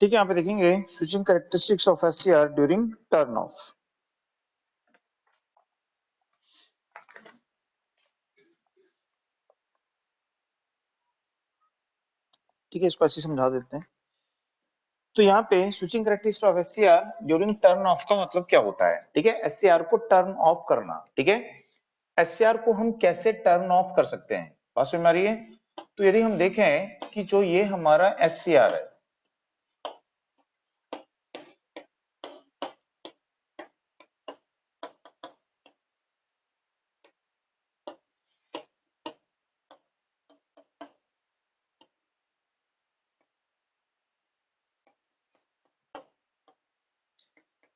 ठीक है, यहाँ पे देखेंगे switching characteristics of SCR during turn off. ठीक है, इसको ऐसे समझा देते हैं। तो यहाँ पे switching characteristics of SCR during turn off का मतलब क्या होता है? ठीक है, एससीआर को टर्न ऑफ करना। ठीक है, एससीआर को हम कैसे टर्न ऑफ कर सकते हैं, बात समझ में आ रही है? तो यदि हम देखें कि जो ये हमारा एससीआर है,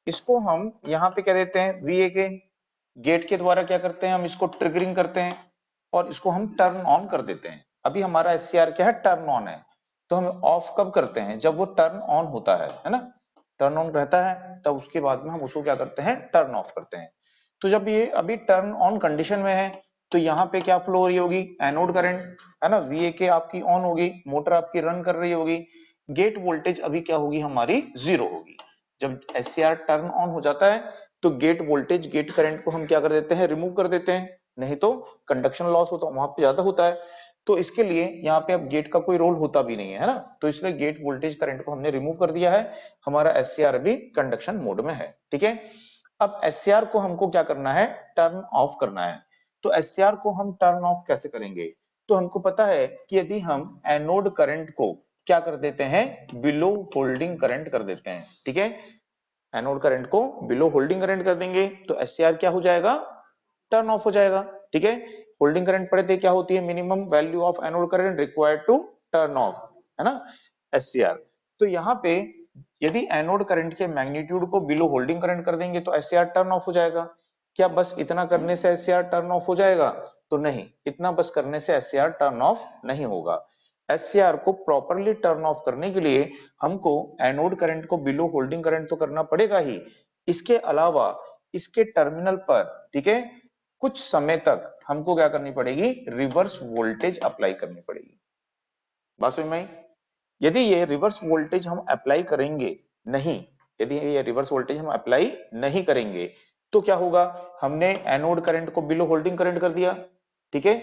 इसको हम यहाँ पे क्या देते हैं, वीए के गेट के द्वारा क्या करते हैं, हम इसको ट्रिगरिंग करते हैं और इसको हम टर्न ऑन कर देते हैं। अभी हमारा एससीआर क्या है, टर्न ऑन है। तो हम ऑफ कब करते हैं, जब वो टर्न ऑन होता है ना, टर्न ऑन रहता है, तब उसके बाद में हम उसको क्या करते हैं, टर्न ऑफ करते हैं। तो जब ये अभी टर्न ऑन कंडीशन में है, तो यहाँ पे क्या फ्लो हो रही होगी, एनोड करंट, है ना, वीए के आपकी ऑन होगी, मोटर आपकी रन कर रही होगी, गेट वोल्टेज अभी क्या होगी, हमारी 0 होगी। जब एससीआर टर्न ऑन हो जाता है तो गेट वोल्टेज, गेट करंट को हम क्या कर देते हैं, रिमूव कर देते हैं, नहीं तो कंडक्शन लॉस होता वहां पे ज्यादा होता है। तो इसके लिए यहाँ पे अब गेट का कोई रोल होता भी नहीं है ना, तो इसलिए गेट वोल्टेज करंट को हमने रिमूव कर दिया है, हमारा एससीआर अभी कंडक्शन मोड में है। ठीक है, अब एससीआर को हमको क्या करना है, टर्न ऑफ करना है। तो एससीआर को हम टर्न ऑफ कैसे करेंगे? तो हमको पता है कि यदि हम एनोड करंट को क्या कर देते हैं, बिलो होल्डिंग करंट कर देते हैं। ठीक है, एनोड करंट को बिलो होल्डिंग करंट कर देंगे तो एससीआर क्या हो जाएगा, टर्न ऑफ हो जाएगा। ठीक है, होल्डिंग करंट पढ़े थे क्या होती है, minimum value of anode current required to turn off, है ना, एससीआर। तो यहाँ पे यदि एनोड करंट के मैग्नीट्यूड को बिलो होल्डिंग करंट कर देंगे तो एससीआर टर्न ऑफ हो जाएगा। क्या बस इतना करने से एससीआर टर्न ऑफ हो जाएगा? तो नहीं, इतना बस करने से एससीआर टर्न ऑफ नहीं होगा। एससीआर को प्रॉपरली टर्न ऑफ करने के लिए हमको एनोड करंट को बिलो होल्डिंग करंट तो करना पड़ेगा ही, इसके अलावा इसके टर्मिनल पर, ठीक है, कुछ समय तक हमको क्या करनी पड़ेगी, रिवर्स वोल्टेज अप्लाई करनी पड़ेगी। बात समझ में आई? यदि ये रिवर्स वोल्टेज हम अप्लाई करेंगे नहीं, यदि ये रिवर्स वोल्टेज हम अप्लाई नहीं करेंगे तो क्या होगा, हमने एनोड करंट को बिलो होल्डिंग करंट कर दिया। ठीक है,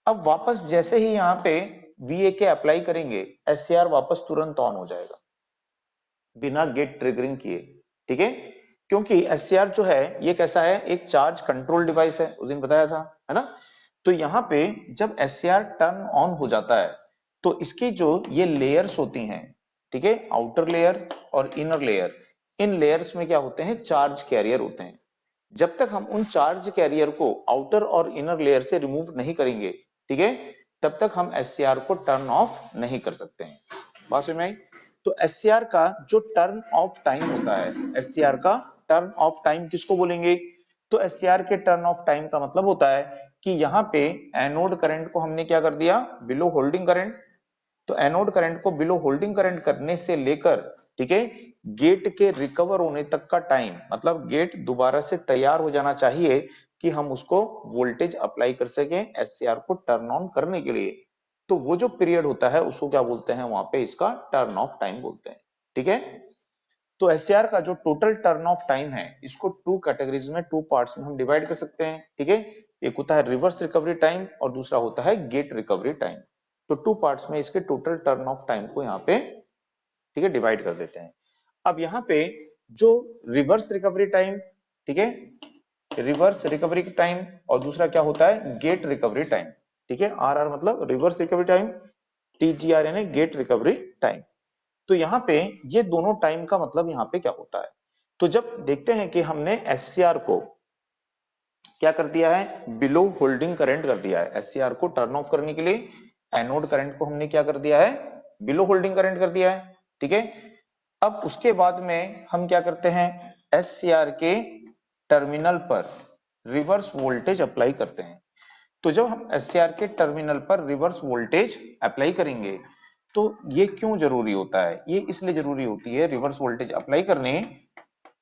अब वापस जैसे ही यहाँ पे वीए के अप्लाई करेंगे, एससीआर वापस तुरंत ऑन हो जाएगा बिना गेट ट्रिगरिंग किए। ठीक है, क्योंकि एससीआर जो है ये कैसा है, एक चार्ज कंट्रोल डिवाइस है, उस दिन बताया था, है ना। तो यहाँ पे जब एससीआर टर्न ऑन हो जाता है तो इसकी जो ये लेयर्स होती हैं, ठीक है, आउटर लेयर और इनर लेयर, इन लेयर्स में क्या होते हैं, चार्ज कैरियर होते हैं। जब तक हम उन चार्ज कैरियर को आउटर और इनर लेयर से रिमूव नहीं करेंगे, ठीक है, तब तक हम एससीआर को टर्न ऑफ नहीं कर सकते हैं। बात समझ में आई? तो एससीआर का जो टर्न ऑफ टाइम होता है, एससीआर का टर्न ऑफ टाइम किसको बोलेंगे? तो एससीआर के टर्न ऑफ टाइम का मतलब होता है कि यहाँ पे एनोड करंट को हमने क्या कर दिया, बिलो होल्डिंग करंट। तो एनोड करंट को बिलो होल्डिंग करंट करने से लेकर, ठीक है, गेट के रिकवर होने तक का टाइम, मतलब गेट दोबारा से तैयार हो जाना चाहिए कि हम उसको वोल्टेज अप्लाई कर सकें एससीआर को टर्न ऑन करने के लिए। तो वो जो पीरियड होता है उसको क्या बोलते हैं, वहां पे इसका टर्न ऑफ टाइम बोलते हैं। ठीक है, तो एससीआर का जो टोटल टर्न ऑफ टाइम है इसको टू कैटेगरीज में, टू पार्ट्स में हम डिवाइड कर सकते हैं। ठीक है, एक होता है रिवर्स रिकवरी टाइम और दूसरा होता है गेट रिकवरी टाइम। तो टू पार्ट्स में इसके टोटल टर्न ऑफ टाइम को यहाँ पे, ठीक है, डिवाइड कर देते हैं। अब यहाँ पे जो रिवर्स रिकवरी टाइम, ठीक है, रिवर्स रिकवरी टाइम, और दूसरा क्या होता है, गेट रिकवरी टाइम। ठीक है, आर आर मतलब रिवर्स रिकवरी टाइम, टीजीआर यानी गेट रिकवरी टाइम। तो यहाँ पे ये दोनों टाइम का मतलब यहाँ पे क्या होता है, तो जब देखते हैं कि हमने एससीआर को क्या कर दिया है, बिलो होल्डिंग करंट कर दिया है, एससीआर को टर्न ऑफ करने के लिए एनोड करंट को हमने क्या कर दिया है, बिलो होल्डिंग करंट कर दिया है। ठीक है, अब उसके बाद में हम क्या करते हैं, एससीआर के टर्मिनल पर रिवर्स वोल्टेज अप्लाई करते हैं। तो जब हम एससीआर के टर्मिनल पर रिवर्स वोल्टेज अप्लाई करेंगे तो ये क्यों जरूरी होता है, ये इसलिए जरूरी होती है रिवर्स वोल्टेज अप्लाई करने,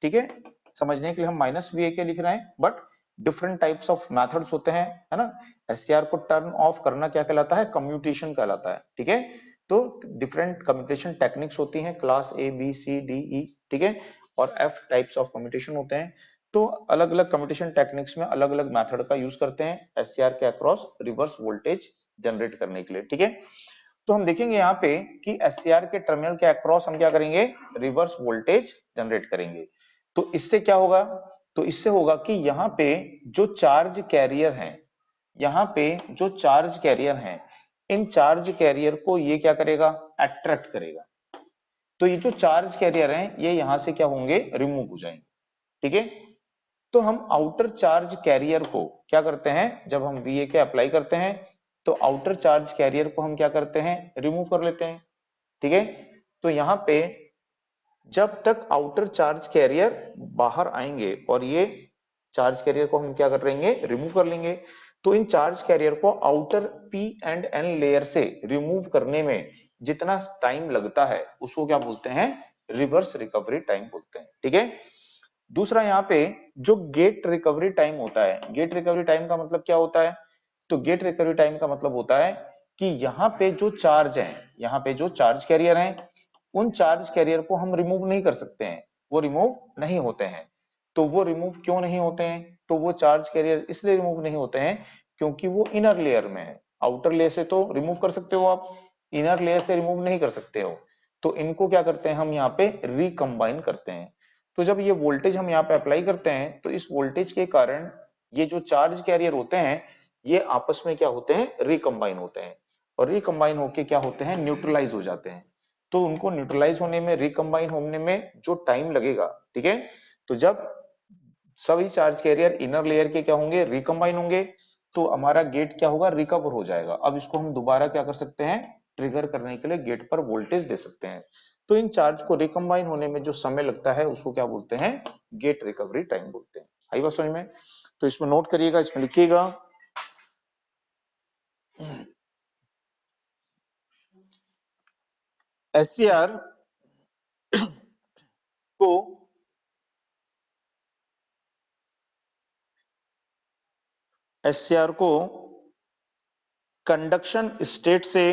ठीक है, समझने के लिए हम माइनस वी के लिख रहे हैं, but different types of methods होते हैं, है ना। एससीआर को टर्न ऑफ करना क्या कहलाता है, कम्यूटेशन कहलाता है। ठीक है, तो डिफरेंट कम्युनिकेशन टेक्निक्स होती हैं, class A B C D E, ठीक है, और एफ टाइप्स ऑफ कम्युनिकेशन होते हैं। तो अलग अलग कम्युनिकेशन टेक्निक्स में अलग अलग मेथड का यूज करते हैं एससीआर के अक्रॉस रिवर्स वोल्टेज जनरेट करने के लिए, ठीक है। तो हम देखेंगे यहाँ पे कि एससीआर के टर्मिनल के अक्रॉस हम क्या करेंगे, रिवर्स वोल्टेज जनरेट करेंगे। तो इससे क्या होगा, तो इससे होगा कि यहाँ पे जो चार्ज कैरियर हैं, यहाँ पे जो चार्ज कैरियर हैं, इन चार्ज कैरियर को ये क्या करेगा, अट्रैक्ट करेगा। तो ये जो चार्ज कैरियर हैं ये यहाँ से क्या होंगे, रिमूव हो जाएंगे, ठीक है। तो हम आउटर चार्ज कैरियर को क्या करते हैं, जब हम वीए के अप्लाई करते हैं तो आउटर चार्ज कैरियर को हम क्या करते हैं, रिमूव कर लेते हैं, ठीक है। तो यहाँ पे जब तक आउटर चार्ज कैरियर बाहर आएंगे और ये चार्ज कैरियर को हम क्या कर लेंगे, रिमूव कर लेंगे। तो इन चार्ज कैरियर को outer P and N layer से रिमूव करने में जितना टाइम लगता है उसको क्या बोलते हैं, रिवर्स रिकवरी टाइम बोलते हैं, ठीक है। दूसरा यहाँ पे जो गेट रिकवरी टाइम होता है, गेट रिकवरी टाइम का मतलब क्या होता है, तो गेट रिकवरी टाइम का मतलब होता है कि यहाँ पे जो चार्ज है, यहाँ पे जो चार्ज कैरियर है, उन चार्ज कैरियर को हम रिमूव नहीं कर सकते हैं, वो रिमूव नहीं होते हैं। तो वो रिमूव क्यों नहीं होते हैं, तो वो चार्ज कैरियर इसलिए रिमूव नहीं होते हैं क्योंकि वो इनर लेयर में है। आउटर लेयर से तो रिमूव कर सकते हो आप, इनर लेयर से रिमूव नहीं कर सकते हो। तो इनको क्या करते हैं हम यहाँ पे रिकम्बाइन करते हैं। तो जब ये वोल्टेज हम यहाँ पे अप्लाई करते हैं तो इस वोल्टेज के कारण ये जो चार्ज कैरियर होते हैं ये आपस में क्या होते हैं, रिकम्बाइन होते हैं, और रिकम्बाइन होके क्या होते हैं, न्यूट्रलाइज हो जाते हैं। तो उनको न्यूट्रलाइज होने में, रिकम्बाइन होने में जो टाइम लगेगा, ठीक है, तो जब सभी चार्ज कैरियर इनर लेयर के क्या होंगे, रिकम्बाइन होंगे, तो हमारा गेट क्या होगा, रिकवर हो जाएगा। अब इसको हम दोबारा क्या कर सकते हैं, ट्रिगर करने के लिए गेट पर वोल्टेज दे सकते हैं। तो इन चार्ज को रिकम्बाइन होने में जो समय लगता है उसको क्या बोलते हैं, गेट रिकवरी टाइम बोलते हैं। आई बात समझ में, तो इसमें नोट करिएगा, इसमें लिखिएगा एससीआर को एससीआर को कंडक्शन स्टेट से,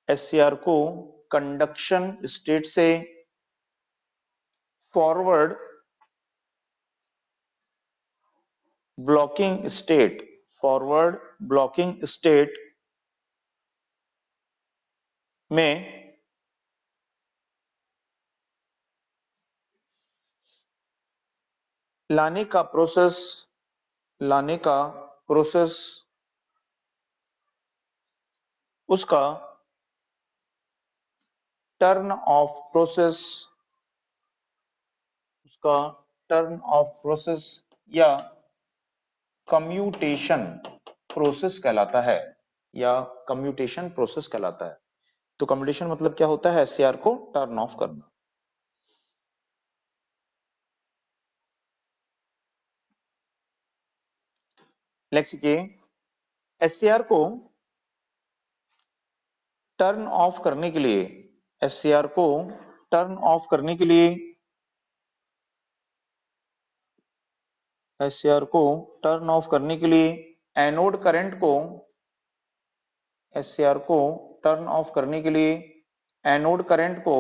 एससीआर को कंडक्शन स्टेट से forward blocking state, forward blocking state में लाने का प्रोसेस, लाने का प्रोसेस उसका टर्न ऑफ प्रोसेस, उसका टर्न ऑफ प्रोसेस या कम्यूटेशन प्रोसेस कहलाता है, या कम्यूटेशन प्रोसेस कहलाता है। तो कम्यूटेशन मतलब क्या होता है, एससीआर को टर्न ऑफ करना। नेक्स्ट देखिए, एससीआर को टर्न ऑफ करने के लिए, एससीआर को टर्न ऑफ करने के लिए, एससीआर को टर्न ऑफ करने के लिए एनोड करंट को, एससीआर को टर्न ऑफ करने के लिए एनोड करंट को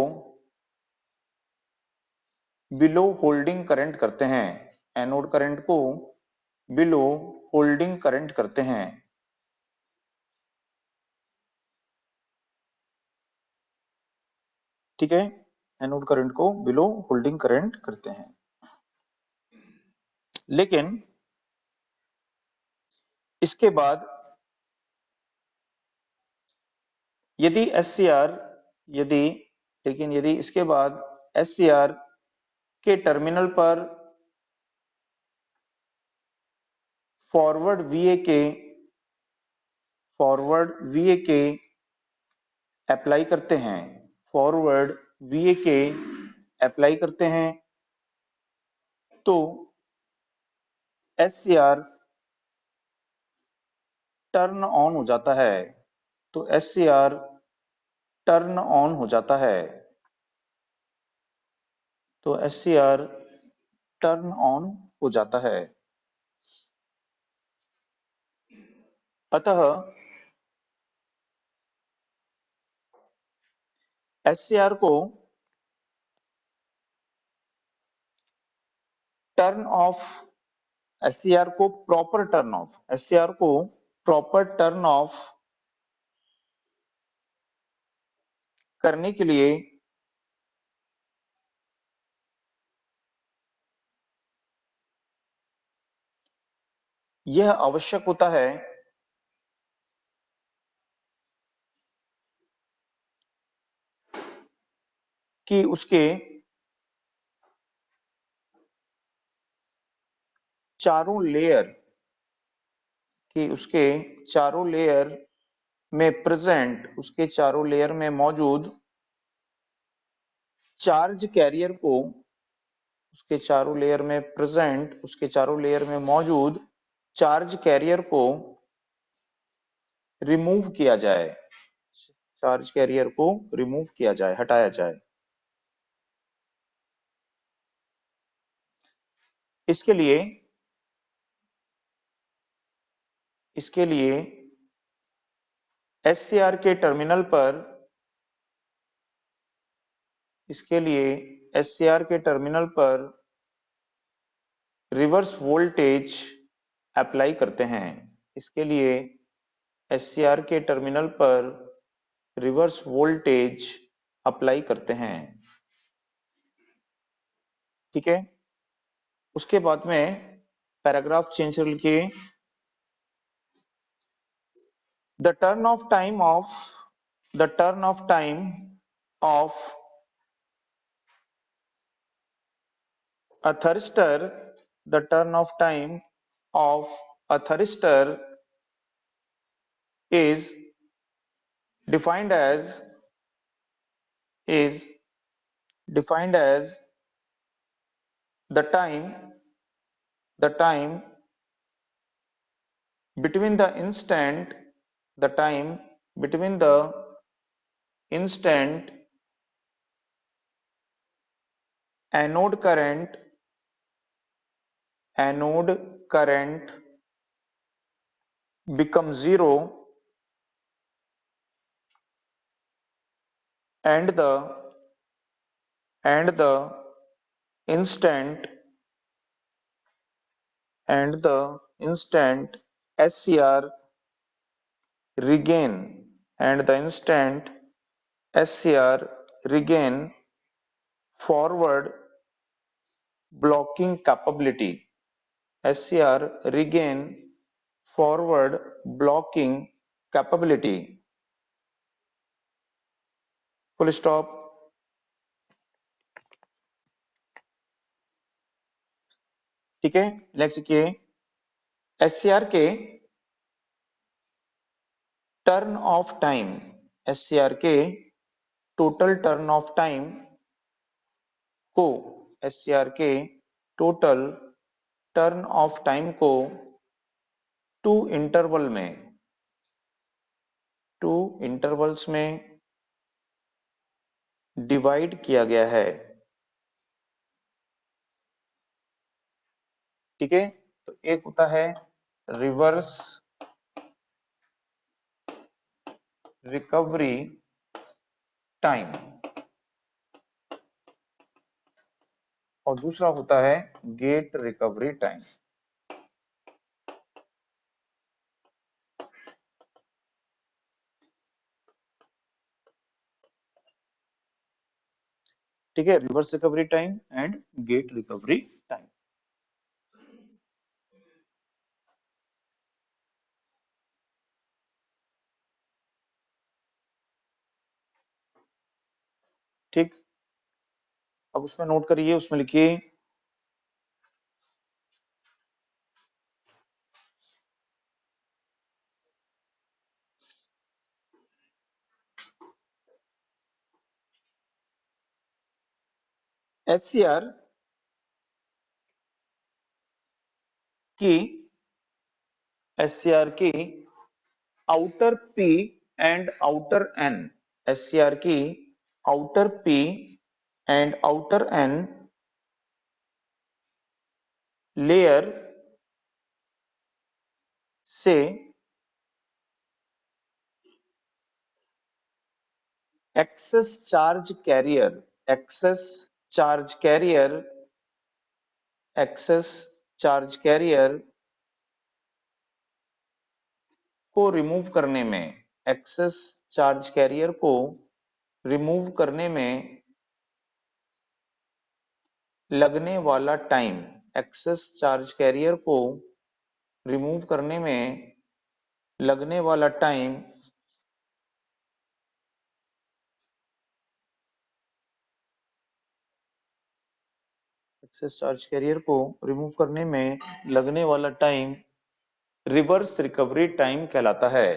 बिलो होल्डिंग करंट करते हैं, एनोड करंट को बिलो होल्डिंग करंट करते हैं, ठीक है। एनोड करंट को बिलो होल्डिंग करंट करते हैं। लेकिन इसके बाद यदि एससीआर, यदि लेकिन यदि इसके बाद एससीआर के टर्मिनल पर फॉरवर्ड वीए के, फॉरवर्ड वीए के अप्लाई करते हैं, फॉरवर्ड वीए के अप्लाई करते हैं, तो एससीआर टर्न ऑन हो जाता है, तो एससीआर टर्न ऑन हो जाता है, तो एससीआर टर्न ऑन हो जाता है। अतः SCR को टर्न ऑफ SCR को प्रॉपर टर्न ऑफ SCR को प्रॉपर टर्न ऑफ करने के लिए यह आवश्यक होता है कि उसके चारों लेयर उसके चारों लेयर में मौजूद चार्ज कैरियर को उसके चारों लेयर में मौजूद चार्ज कैरियर को रिमूव किया जाए हटाया जाए। इसके लिए SCR के टर्मिनल पर रिवर्स वोल्टेज अप्लाई करते हैं। इसके लिए SCR के टर्मिनल पर रिवर्स वोल्टेज अप्लाई करते हैं। ठीक है, उसके बाद में पैराग्राफ चेंज कर लिखिए। The turn off time of a thyristor the turn of time of a thyristor is defined as is defined as the time between the instant anode current becomes zero and the instant SCR regain forward blocking capability SCR regain forward blocking capability full stop। ठीक है, next लिखिए SCR के turn off time SCR के total turn off time को SCR के total turn off time को to intervals में divide किया गया है। ठीक है, तो एक होता है रिवर्स रिकवरी टाइम और दूसरा होता है गेट रिकवरी टाइम। ठीक है, reverse recovery time and gate recovery time. ठीक, अब उसमें नोट करिए, उसमें लिखिए SCR की outer P and outer N SCR की outer P and outer N लेयर से excess charge carrier, excess charge carrier, excess charge carrier को रिमूव करने में, एक्सेस चार्ज कैरियर को रिमूव करने में लगने वाला टाइम, एक्सेस चार्ज कैरियर को रिमूव करने में लगने वाला टाइम एक्सेस चार्ज कैरियर को रिमूव करने में लगने वाला टाइम रिवर्स रिकवरी टाइम कहलाता है।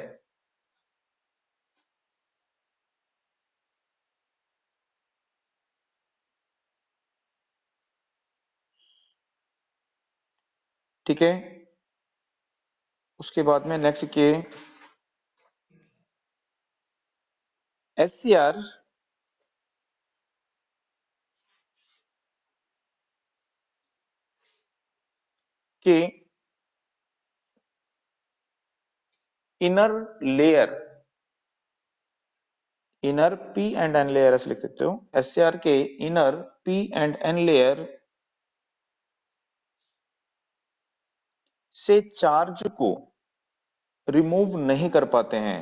ठीक है, उसके बाद में नेक्स्ट के एससीआर के inner layer, inner P and N layer ऐसे लिख सकते हो, एससीआर के inner P and N layer से चार्ज को रिमूव नहीं कर पाते हैं,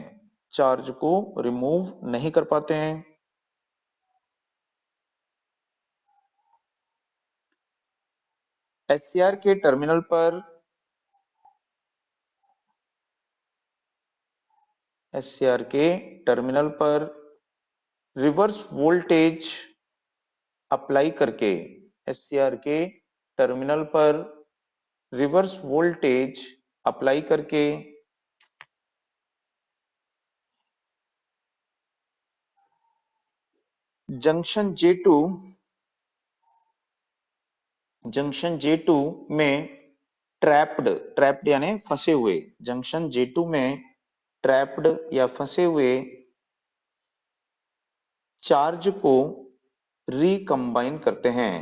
चार्ज को रिमूव नहीं कर पाते हैं। एससीआर के टर्मिनल पर, एससीआर के टर्मिनल पर रिवर्स वोल्टेज अप्लाई करके, एससीआर के टर्मिनल पर रिवर्स वोल्टेज अप्लाई करके जंक्शन J2, जंक्शन J2 में ट्रैप्ड, ट्रैप्ड यानी फंसे हुए, जंक्शन J2 में ट्रैप्ड या फंसे हुए चार्ज को रिकंबाइन करते हैं,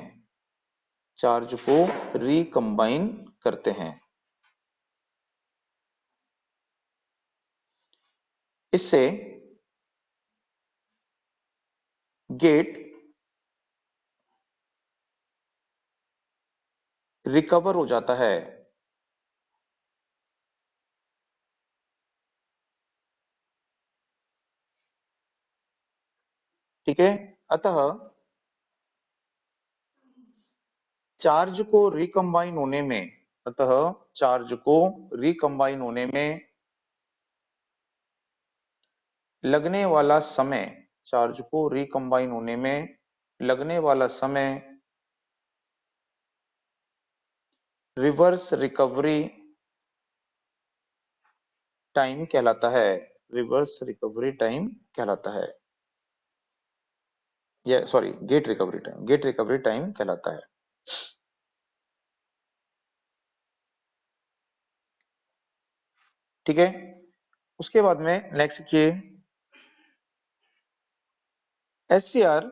चार्ज को रिकंबाइन करते हैं। इससे गेट रिकवर हो जाता है। ठीक है, अतः चार्ज को रिकंबाइन होने में, अतः चार्ज को रिकंबाइन होने में लगने वाला समय, चार्ज को रिकंबाइन होने में लगने वाला समय रिवर्स रिकवरी टाइम कहलाता है, रिवर्स रिकवरी टाइम कहलाता है, या sorry gate recovery time, gate recovery time कहलाता है। ठीक है, उसके बाद में नेक्स्ट देखिए एससीआर,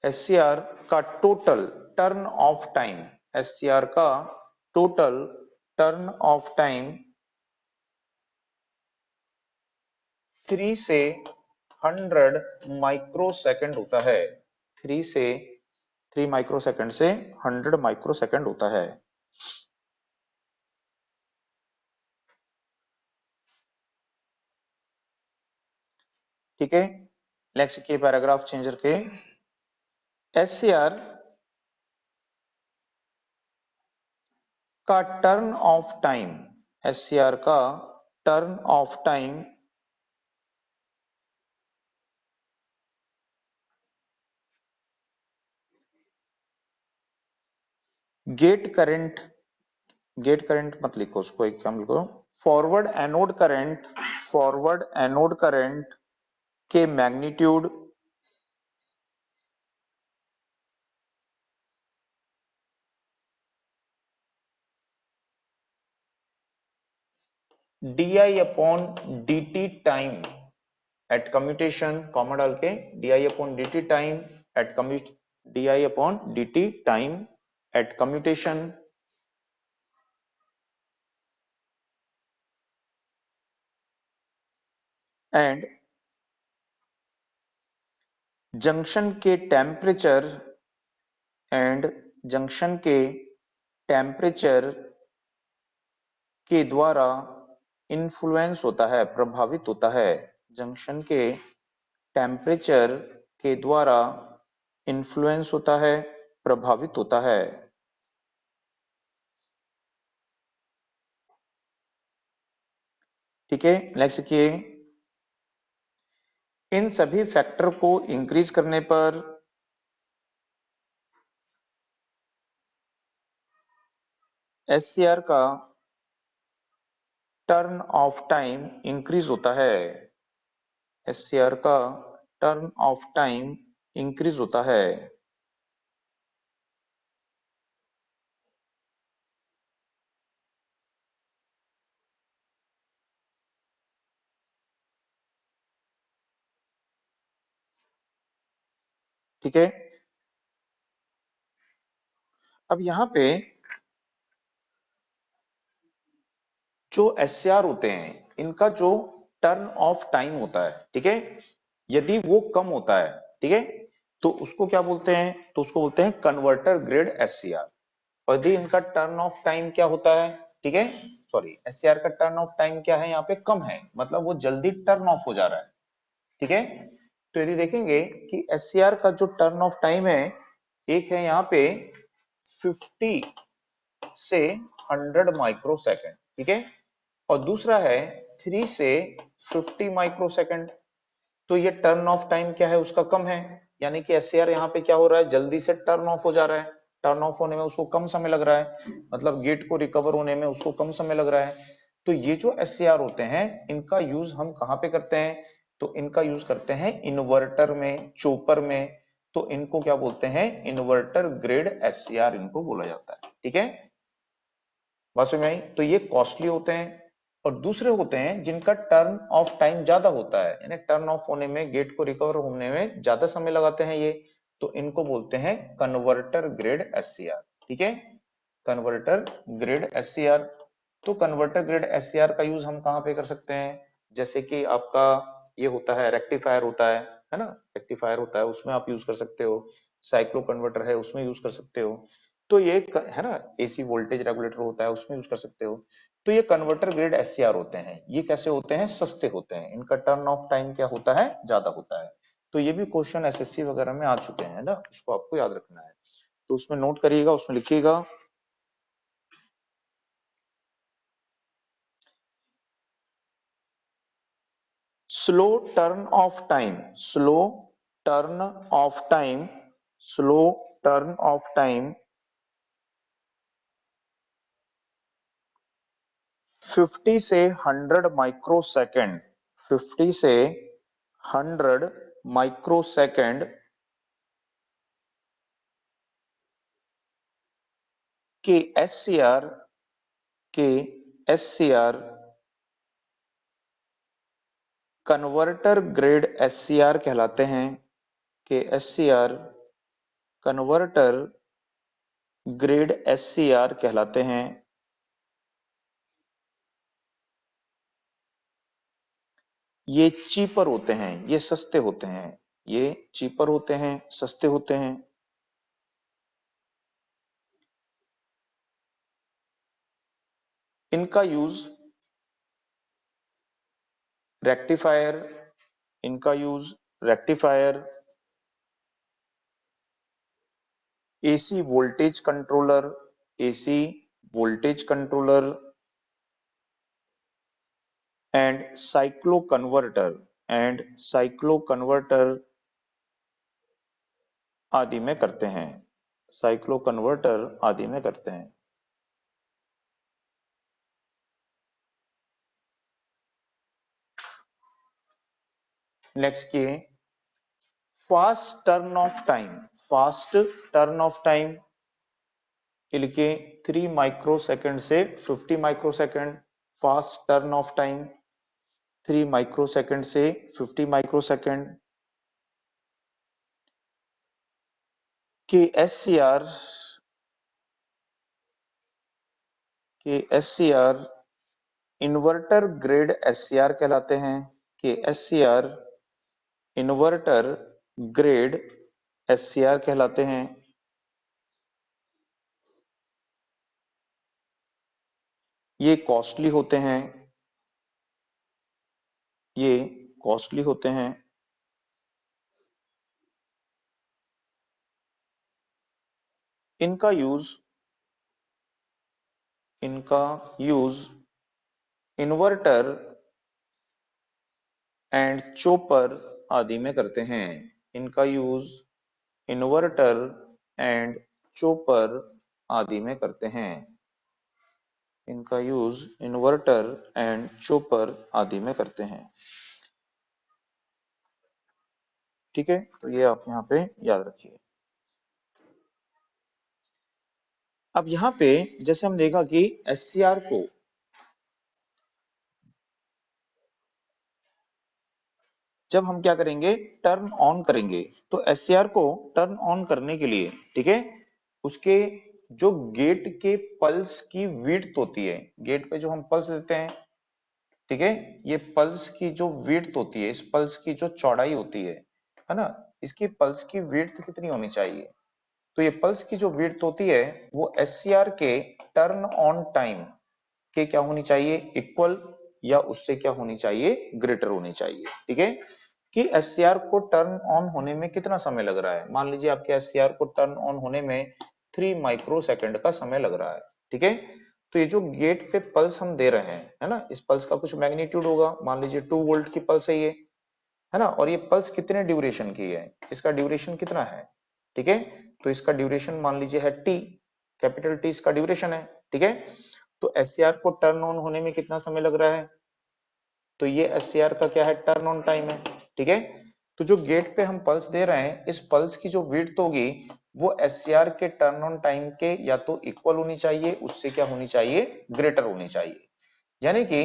एससीआर का total turn off time, SCR का टोटल टर्न ऑफ टाइम 3 से 100 माइक्रोसेकंड होता है, 3 से 3 माइक्रोसेकंड से 100 माइक्रोसेकंड होता है। ठीक है, नेक्स्ट के पैराग्राफ चेंज करके एससीआर का टर्न ऑफ टाइम, एससीआर का turn off time gate current, gate current मत लिखो उसको, एक काम लिखो forward anode current, forward anode current के magnitude D upon D T time at commutation, comma डाल के D upon D T time at commute, D upon D T time at commutation and junction के temperature and junction के temperature के द्वारा influence होता है, प्रभावित होता है। जंक्शन के टेम्परेचर के द्वारा इन्फ्लुएंस होता है, प्रभावित होता है। ठीक है, नेक्स्ट देखिए, इन सभी फैक्टर को इंक्रीज करने पर एससीआर का टर्न ऑफ टाइम इंक्रीज होता है। एससीआर का टर्न ऑफ टाइम इंक्रीज होता है। ठीक है, अब यहां पे जो एससीआर होते हैं इनका जो टर्न ऑफ टाइम होता है, ठीक है, यदि वो कम होता है, ठीक है, तो उसको क्या बोलते हैं, तो उसको बोलते हैं कन्वर्टर ग्रेड एससीआर। और यदि इनका टर्न ऑफ टाइम क्या होता है, ठीक है, सॉरी, एससीआर का टर्न ऑफ टाइम क्या है, यहाँ पे कम है, मतलब वो जल्दी टर्न ऑफ हो जा रहा है। ठीक है, तो यदि देखेंगे कि एससीआर का जो टर्न ऑफ टाइम है, एक है यहाँ पे 50 से 100 माइक्रो सेकेंड, ठीक है, और दूसरा है 3 से 50 माइक्रो सेकेंड। तो ये टर्न ऑफ टाइम क्या है, उसका कम है, यानी कि एससीआर यहाँ पे क्या हो रहा है, जल्दी से टर्न ऑफ हो जा रहा है। टर्न ऑफ होने में उसको कम समय लग रहा है, मतलब गेट को रिकवर होने में उसको कम समय लग रहा है। तो ये जो एससीआर होते हैं इनका यूज हम कहाँ पे करते हैं, तो इनका यूज करते हैं इन्वर्टर में, चोपर में। तो इनको क्या बोलते हैं, इन्वर्टर ग्रेड एससीआर इनको बोला जाता है। ठीक है, बात समझ में आई। तो ये कॉस्टली होते हैं, और दूसरे होते हैं जिनका टर्न ऑफ टाइम ज्यादा होता है, यानी टर्न ऑफ होने में, गेट को रिकवर होने में ज्यादा समय लगाते हैं ये, तो इनको बोलते हैं कन्वर्टर ग्रेड एससीआर। ठीक है, कन्वर्टर ग्रेड एससीआर। तो कन्वर्टर ग्रेड एससीआर का यूज हम कहाँ पे कर सकते हैं, जैसे कि आपका ये होता है रेक्टिफायर होता है ना, रेक्टिफायर होता है उसमें आप यूज कर सकते हो, साइक्लो कन्वर्टर है उसमें यूज कर सकते हो। तो ये है ना, एसी वोल्टेज रेगुलेटर होता है उसमें यूज कर सकते हो। तो ये कन्वर्टर ग्रेड एससीआर होते हैं, ये कैसे होते हैं, सस्ते होते हैं, इनका टर्न ऑफ टाइम क्या होता है, ज्यादा होता है। तो ये भी क्वेश्चन एसएससी वगैरह में आ चुके हैं ना, उसको आपको याद रखना है, तो उसमें नोट करिएगा, उसमें लिखिएगा। Slow turn off time, slow turn off time, slow turn off time 50 से 100 माइक्रो सेकेंड, 50 से 100 माइक्रो सेकेंड के एससीआर, के एससीआर कन्वर्टर ग्रेड एससीआर कहलाते हैं, के एससीआर कन्वर्टर ग्रेड एससीआर कहलाते हैं। ये चीपर होते हैं, ये सस्ते होते हैं, ये चीपर होते हैं, सस्ते होते हैं। इनका यूज रेक्टिफायर, इनका use rectifier, AC voltage controller, AC voltage controller and cyclo converter, and cyclo converter आदि में करते हैं, साइक्लो कन्वर्टर आदि में करते हैं। नेक्स्ट की fast turn off time, fast turn off time लिखिए 3 माइक्रो सेकंड से 50 micro second, fast turn off time 3 micro second से 50 माइक्रो सेकंड। के एससीआर, के एससीआर इन्वर्टर ग्रेड एससीआर कहलाते हैं, के एससीआर इन्वर्टर ग्रेड SCR कहलाते हैं। ये कॉस्टली होते हैं, ये कॉस्टली होते हैं। इनका यूज इनका यूज इन्वर्टर एंड चोपर आदि में करते हैं। इनका यूज इन्वर्टर एंड चोपर आदि में करते हैं। इनका यूज इन्वर्टर एंड चोपर आदि में करते हैं। ठीक है, तो ये आप यहाँ पे याद रखिए। अब यहाँ पे जैसे हम देखा कि SCR को जब हम क्या करेंगे, टर्न ऑन करेंगे, तो SCR को टर्न ऑन करने के लिए, ठीक है, उसके जो गेट के पल्स की विड्थ होती है, गेट पे जो हम पल्स देते हैं, ठीक है, ये पल्स की जो विड्थ होती है, इस पल्स की जो चौड़ाई होती है ना, इसकी पल्स की विड्थ कितनी होनी चाहिए? तो ये पल्स की जो विड्थ होती है वो SCR के टर्न ऑन टाइम के क्या होनी चाहिए, इक्वल या उससे क्या होनी चाहिए, ग्रेटर होनी चाहिए। ठीक है, कि SCR को टर्न ऑन होने में कितना समय लग रहा है। मान लीजिए आपके SCR को टर्न ऑन होने में 3 माइक्रो सेकंड का समय लग रहा है। ठीक है, तो ये जो गेट पे पल्स हम दे रहे हैं, है ना, इस पल्स का कुछ मैग्नीट्यूड होगा, मान लीजिए 2 वोल्ट की पल्स है ये, है ना, और ये पल्स कितने ड्यूरेशन की है, इसका ड्यूरेशन कितना है, ठीक है, तो इसका ड्यूरेशन मान लीजिए है टी, कैपिटल टी इसका ड्यूरेशन है। ठीक है, तो SCR को टर्न ऑन होने में कितना समय लग रहा है, तो ये SCR का क्या है, टर्न ऑन टाइम है। ठीक है, तो जो गेट पे हम पल्स दे रहे हैं, इस पल्स की जो विड्थ होगी वो SCR के टर्न ऑन टाइम के या तो इक्वल होनी चाहिए, उससे क्या होनी चाहिए, ग्रेटर होनी चाहिए। यानी कि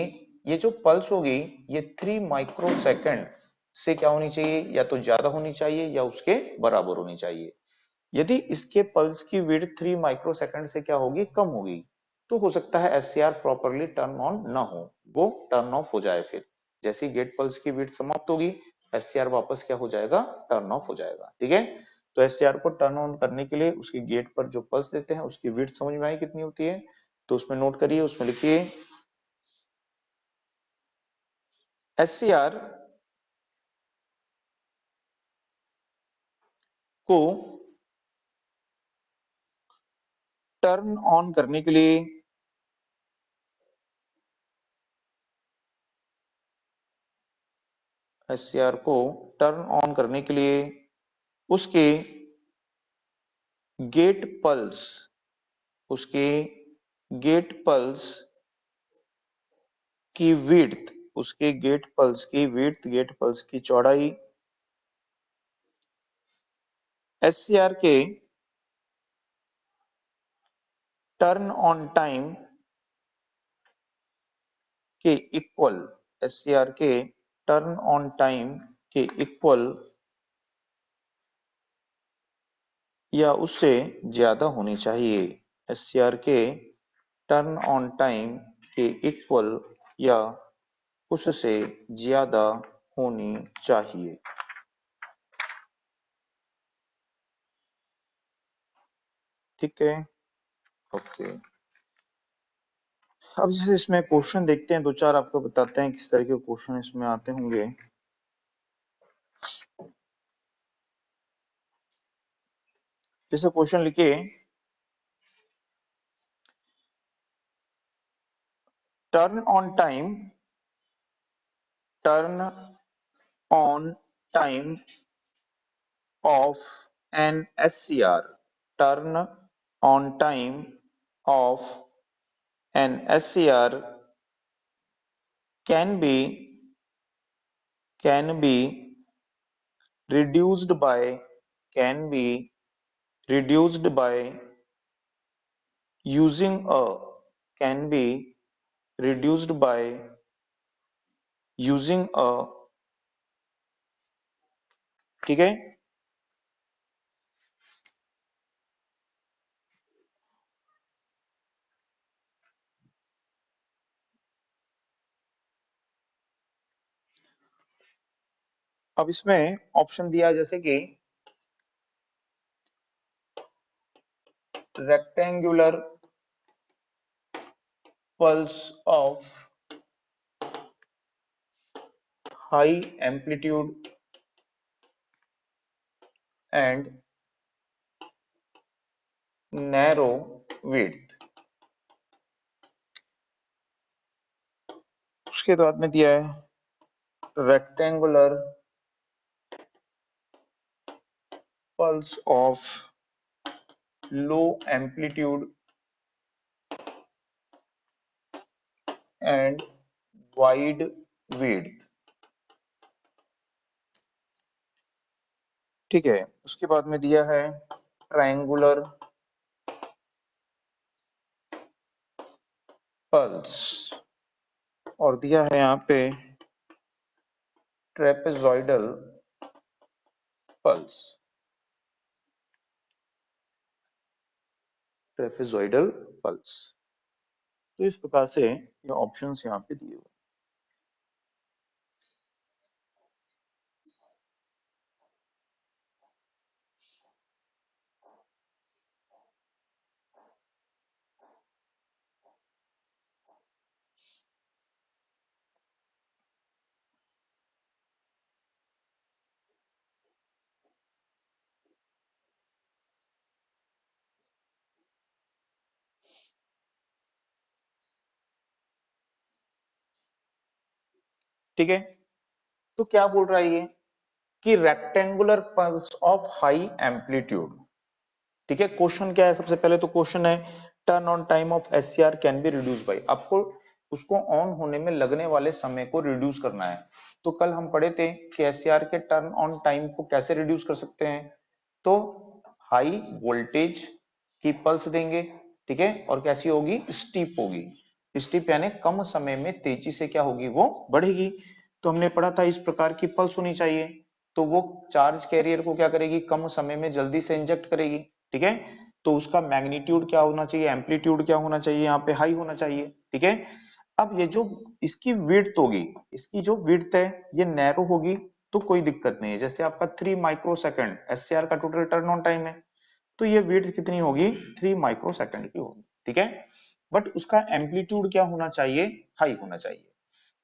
ये जो पल्स होगी ये 3 माइक्रो सेकंड से क्या होनी चाहिए, या तो ज्यादा होनी चाहिए या उसके बराबर होनी चाहिए। यदि इसके पल्स की विड्थ 3 माइक्रो सेकंड से क्या होगी, कम होगी, तो हो सकता है SCR प्रॉपरली टर्न ऑन ना हो, वो टर्न ऑफ हो जाए। फिर जैसे गेट पल्स की विड्थ समाप्त होगी, SCR वापस क्या हो जाएगा, टर्न ऑफ हो जाएगा। ठीक है, तो SCR को टर्न ऑन करने के लिए उसके गेट पर जो पल्स देते हैं उसकी विड्थ समझ में आई कितनी होती है, तो उसमें नोट करिए, उसमें लिखिए SCR को टर्न ऑन करने के लिए SCR को टर्न ऑन करने के लिए उसके गेट पल्स उसके गेट पल्स की विड्थ उसके गेट पल्स की विड्थ, गेट पल्स की चौड़ाई SCR के टर्न ऑन टाइम के इक्वल, SCR के टर्न ऑन टाइम के इक्वल या उससे ज्यादा होनी चाहिए। SCR के टर्न ऑन टाइम के इक्वल या उससे ज्यादा होनी चाहिए। ठीक है, ओके। अब जैसे इसमें क्वेश्चन देखते हैं, दो चार आपको बताते हैं किस तरह के क्वेश्चन इसमें आते होंगे। जैसे क्वेश्चन लिखिए, turn on time turn on time of an SCR, turn on time of an SCR can be reduced by can be reduced by using a can be reduced by using a, ठीक है, अब इसमें option दिया है जैसे कि rectangular pulse of high amplitude and narrow width. उसके बाद में दिया है rectangular pulse of low amplitude and wide width। ठीक है, उसके बाद में दिया है ट्रायंगुलर पल्स और दिया है यहाँ पे ट्रेपेजॉइडल पल्स। ट्रेपेजॉइडल पल्स, तो इस प्रकार से ये ऑप्शंस यहाँ पे दिए हुए। ठीक है, तो क्या बोल रहा है ये कि rectangular pulse of high amplitude. ठीक है, क्वेश्चन क्या है, सबसे पहले तो क्वेश्चन है turn on time of SCR can be reduce by. आपको उसको ऑन होने में लगने वाले समय को रिड्यूस करना है। तो कल हम पढ़े थे कि एससीआर के टर्न ऑन टाइम को कैसे रिड्यूस कर सकते हैं। तो हाई वोल्टेज की पल्स देंगे, ठीक है, और कैसी होगी, स्टीप होगी। स्टीप यानी कम समय में तेजी से क्या होगी, वो बढ़ेगी। तो हमने पढ़ा था इस प्रकार की पल्स होनी चाहिए। तो वो चार्ज कैरियर को क्या करेगी, कम समय में जल्दी से इंजेक्ट करेगी। ठीक है, तो उसका मैग्नीट्यूड क्या होना चाहिए, एम्पलीट्यूड क्या होना चाहिए, यहाँ पे हाई होना चाहिए। ठीक है, अब ये जो इसकी विड्थ होगी, इसकी जो विड्थ है ये नैरो होगी तो कोई दिक्कत नहीं है। जैसे आपका 3 माइक्रो सेकंड एससीआर का टोटल टर्न ऑन टाइम है, तो ये विड्थ कितनी होगी, 3 माइक्रो सेकंड की होगी। ठीक है, बट उसका एम्पलीट्यूड क्या होना चाहिए, हाई होना चाहिए।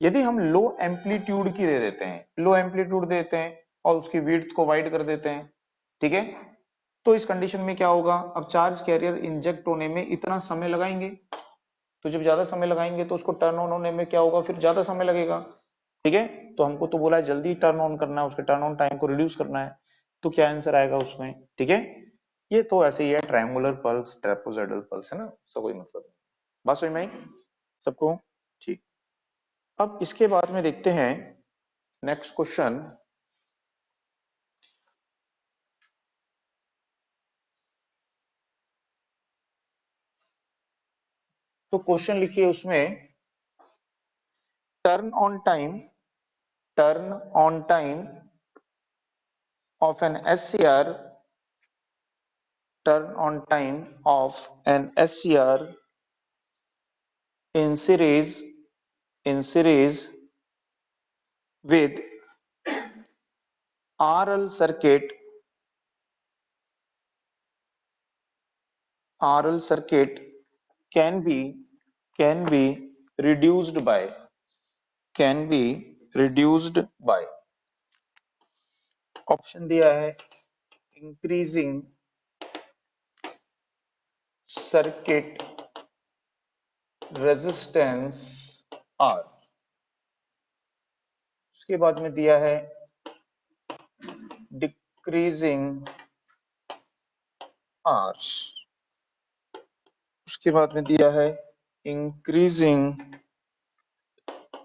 यदि हम लो एम्पलीट्यूड की दे देते हैं, लो एम्पलीट्यूड देते हैं और उसकी विड्थ को वाइड कर देते हैं, ठीक है, तो इस कंडीशन में क्या होगा, अब चार्ज कैरियर इंजेक्ट होने में इतना समय लगाएंगे, तो जब ज्यादा समय लगाएंगे तो उसको टर्न ऑन होने में क्या होगा, फिर ज्यादा समय लगेगा। ठीक है, तो हमको तो बोला है जल्दी टर्न ऑन करना है, उसके टर्न ऑन टाइम को रिड्यूस करना है। तो क्या आंसर आएगा उसमें। ठीक है, ये तो ऐसे ही है, ट्रायंगुलर पल्स ट्रेपेजॉइडल पल्स है ना, उसका कोई मतलब नहीं। बात समझ में आई सबको। ठीक, अब इसके बाद में देखते हैं नेक्स्ट क्वेश्चन। तो क्वेश्चन लिखिए उसमें, turn on time, turn on time of an SCR, turn on time of an SCR in series with RL circuit, RL circuit can be reduced by, can be reduced by, option दिया है increasing circuit resistance R। उसके बाद में दिया है decreasing R। उसके बाद में दिया है इंक्रीजिंग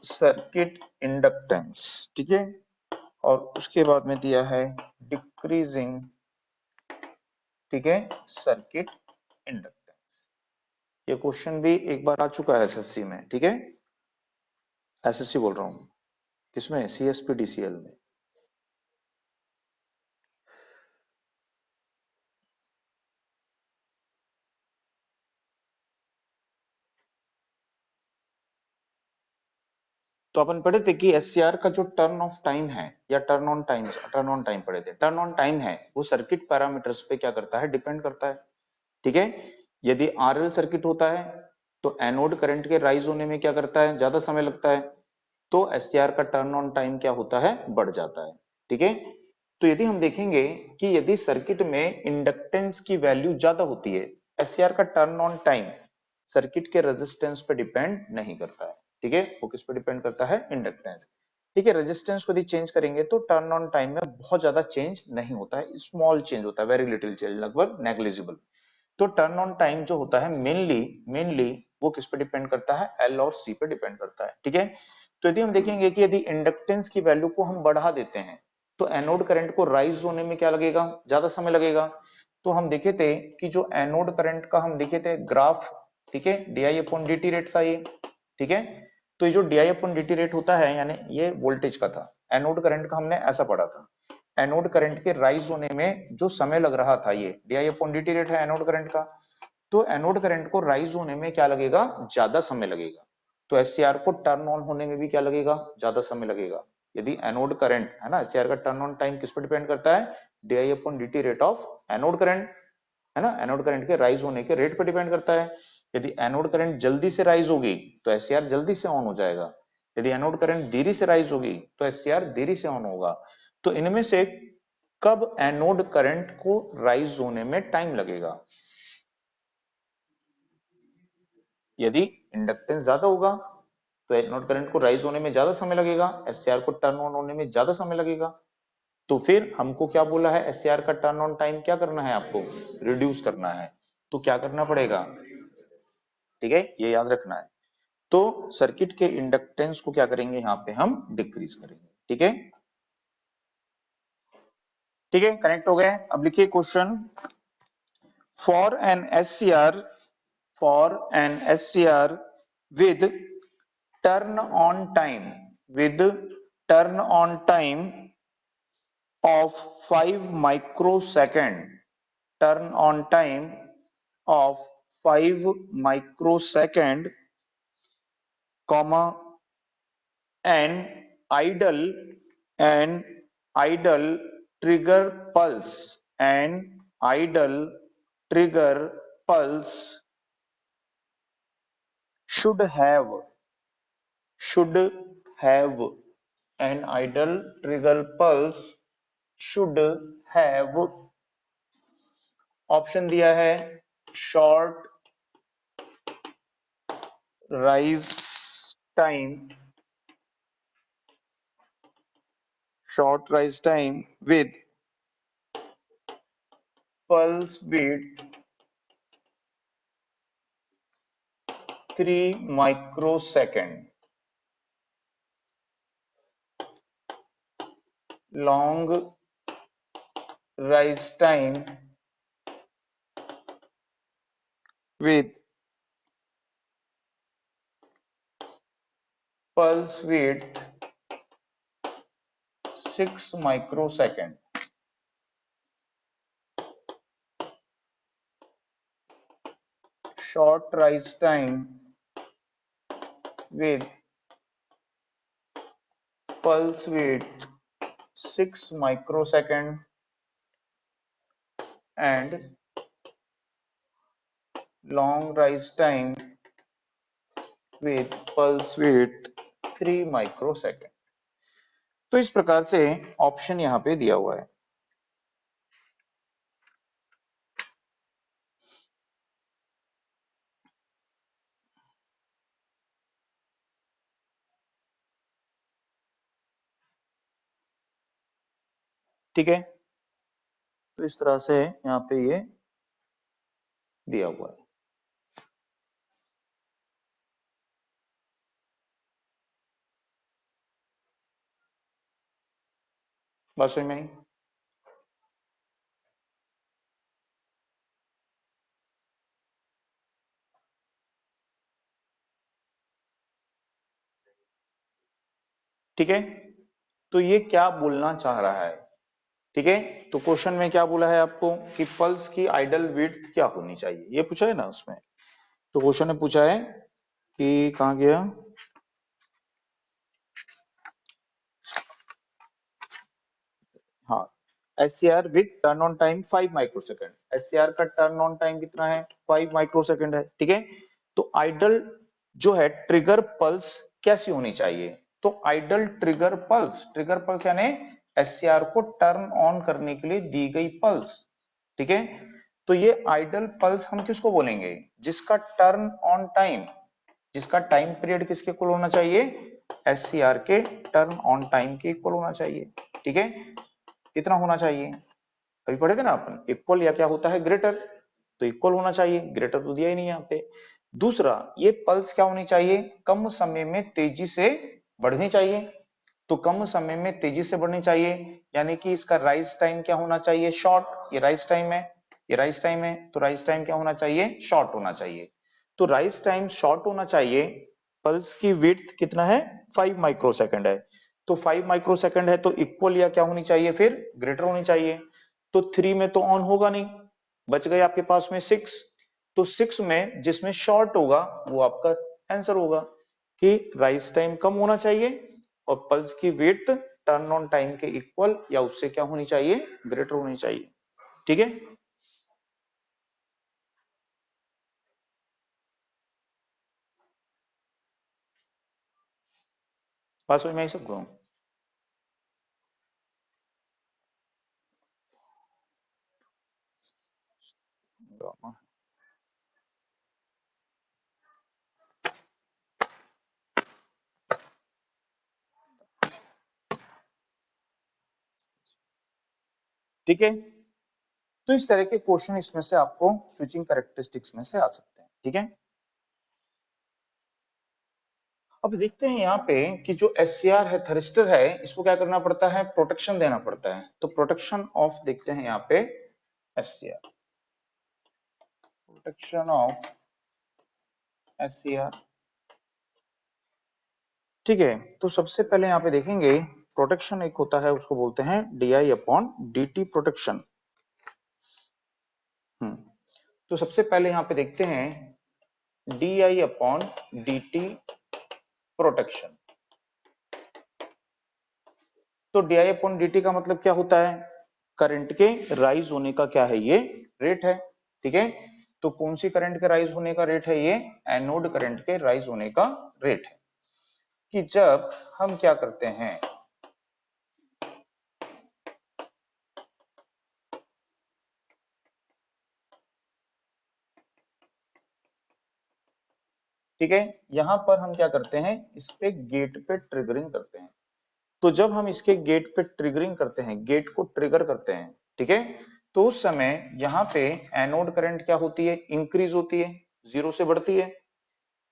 सर्किट इंडक्टेंस। ठीक है, और उसके बाद में दिया है डिक्रीजिंग, ठीक है, सर्किट इंडक्टेंस। ये क्वेश्चन भी एक बार आ चुका है एसएससी में। ठीक है, एसएससी बोल रहा हूँ, किसमें, सीएसपी डीसीएल में। तो अपन पढ़े थे कि एससीआर का जो टर्न ऑफ टाइम है या टर्न ऑन टाइम पढ़े थे, टर्न ऑन टाइम है वो सर्किट पैरामीटर्स पे क्या करता है, डिपेंड करता है। ठीक है, यदि आरएल सर्किट होता है तो एनोड करंट के राइज होने में क्या करता है, ज्यादा समय लगता है, तो एससीआर का टर्न ऑन टाइम क्या होता है, बढ़ जाता है। ठीक है, तो यदि हम देखेंगे कि यदि सर्किट में इंडक्टेंस की वैल्यू ज्यादा होती है, एससीआर का टर्न ऑन टाइम सर्किट के रेजिस्टेंस पे डिपेंड नहीं करता है। ठीक है, वो किस पे डिपेंड करता है, इंडक्टेंस। ठीक है, रेजिस्टेंस को यदि चेंज करेंगे तो टर्न ऑन टाइम में बहुत ज्यादा चेंज नहीं होता है, स्मॉल चेंज होता है, वेरी लिटिल चेंज, लगभग नेग्लिजिबल। तो टर्न ऑन टाइम जो होता है मेनली मेनली वो किस पे डिपेंड करता है, एल और सी पे डिपेंड करता है। ठीक है, तो यदि हम देखेंगे कि यदि इंडक्टेंस की वैल्यू को हम बढ़ा देते हैं तो एनोड करंट को राइज होने में क्या लगेगा, ज्यादा समय लगेगा। तो हम देखे थे कि जो एनोड करंट का हम देखे थे ग्राफ, ठीक है, डीआई अपॉन डीटी रेट था ये। ठीक है, तो ये जो डीआई अपॉन डीटी रेट होता है यानी ये वोल्टेज का था, एनोड करंट का हमने ऐसा पढ़ा था। एनोड करंट के राइज होने में जो समय लग रहा था, ये डीआई अपॉन डीटी रेट है एनोड करंट का, तो एनोड करंट को राइज होने में क्या लगेगा, ज्यादा समय लगेगा। तो एससीआर को टर्न ऑन होने में भी क्या लगेगा, ज्यादा समय लगेगा। यदि एनोड करंट है ना, एससीआर का टर्न ऑन टाइम किस पर डिपेंड करता है, DI upon DT rate of anode current, है ना, एनोड करंट के राइज होने के रेट पर डिपेंड करता है। यदि एनोड करंट जल्दी से राइज होगी तो एससीआर जल्दी से ऑन हो जाएगा, यदि एनोड करंट देरी से राइज होगी तो एससीआर देरी से ऑन होगा। तो इनमें से कब एनोड करंट को राइज होने में टाइम लगेगा, यदि इंडक्टेंस ज्यादा होगा तो एनोड करंट को राइज होने में ज्यादा समय लगेगा, एससीआर को टर्न ऑन होने में ज्यादा समय लगेगा। तो फिर हमको क्या बोला है, एससीआर का टर्न ऑन टाइम क्या करना है, आपको रिड्यूस करना है। तो क्या करना पड़ेगा, ठीक है, ये याद रखना है। तो सर्किट के इंडक्टेंस को क्या करेंगे, यहाँ पे हम डिक्रीज करेंगे। ठीक है, ठीक है, कनेक्ट हो गए। अब लिखिए question, for an SCR with turn on time with turn on time of 5 microsecond, turn on time of 5 microsecond, comma, and idle and idle trigger pulse and idle trigger pulse should have should have an idle trigger pulse should have, option दिया है short rise time, short rise time with pulse width 3 microsecond, long rise time with pulse width 6 microsecond, short rise time with pulse width 6 microsecond and long rise time with pulse width 3 microsecond। तो इस प्रकार से option यहाँ पे दिया हुआ है। ठीक है, तो इस तरह से यहाँ पे ये दिया हुआ है। बात समझ में आई? ठीक है, तो ये क्या बोलना चाह रहा है, ठीक है, तो क्वेश्चन में क्या बोला है आपको कि पल्स की आइडल विड्थ क्या होनी चाहिए, ये पूछा है ना उसमें। तो क्वेश्चन ने पूछा है कि कहाँ गया, SCR with turn on time 5 microsecond. SCR का टर्न ऑन टाइम कितना है? 5 माइक्रोसेकंड है, ठीक है। तो आइडल जो है ट्रिगर पल्स कैसी होनी चाहिए? तो आइडल ट्रिगर पल्स यानी SCR को टर्न ऑन करने के लिए दी गई पल्स, ठीक है। तो ये आइडल पल्स हम किसको बोलेंगे? जिसका टर्न ऑन टाइम, जिसका टाइम पीरियड किसके इक्वल होना चाहिए? SCR के टर्न ऑन टाइम के इक्वल होना चाहिए, ठीक है। कितना होना चाहिए? अभी पढ़े थे ना अपन, इक्वल या क्या होता है? ग्रेटर। तो इक्वल होना चाहिए, ग्रेटर तो दिया ही नहीं यहाँ पे। दूसरा, ये पल्स क्या होनी चाहिए? कम समय में तेजी से बढ़नी चाहिए। तो कम समय में तेजी से बढ़नी चाहिए, यानी कि इसका राइज टाइम क्या होना चाहिए? शॉर्ट। ये राइज टाइम है, ये राइज टाइम है, तो राइज टाइम क्या होना चाहिए? शॉर्ट होना चाहिए। तो राइज टाइम शॉर्ट होना चाहिए। पल्स की विड्थ कितना है? 5 माइक्रोसेकंड है। तो 5 माइक्रोसेकंड है तो इक्वल या क्या होनी चाहिए? फिर ग्रेटर होनी चाहिए। तो 3 में तो ऑन होगा नहीं, बच गए आपके पास में 6। तो 6 में जिसमें शॉर्ट होगा वो आपका आंसर होगा कि राइज टाइम कम होना चाहिए और पल्स की विड्थ टर्न ऑन टाइम के इक्वल या उससे क्या होनी चाहिए? ग्रेटर होनी चाहिए, ठीक है। बात समझ में आई सबको? ठीक है। तो इस तरह के क्वेश्चन इसमें से आपको स्विचिंग कैरेक्टरिस्टिक्स में से आ सकते हैं, ठीक है। अब देखते हैं यहाँ पे कि जो SCR है, थरिस्टर है, इसको क्या करना पड़ता है? प्रोटेक्शन देना पड़ता है। तो प्रोटेक्शन ऑफ देखते हैं यहाँ पे SCR, प्रोटेक्शन ऑफ SCR, ठीक है। तो सबसे पहले यहाँ पे देखेंगे प्रोटेक्शन एक होता है, उसको बोलते हैं DI अपॉन DT प्रोटेक्शन। तो सबसे पहले यहाँ पे देखते हैं DI अपॉन DT प्रोटेक्शन। तो DI अपॉन DT का मतलब क्या होता है? करंट के राइज होने का क्या है? ये रेट है, ठीक है। तो कौन सी करंट के राइज होने का रेट है? ये एनोड करंट के राइज होने का रेट है। कि जब हम क्या करते हैं, ठीक है, यहां पर हम क्या करते हैं? इस पे गेट पे ट्रिगरिंग करते हैं। तो जब हम इसके गेट पे ट्रिगरिंग करते हैं, गेट को ट्रिगर करते हैं, ठीक है, तो उस समय यहाँ पे एनोड करंट क्या होती है? इंक्रीज होती है, 0 से बढ़ती है,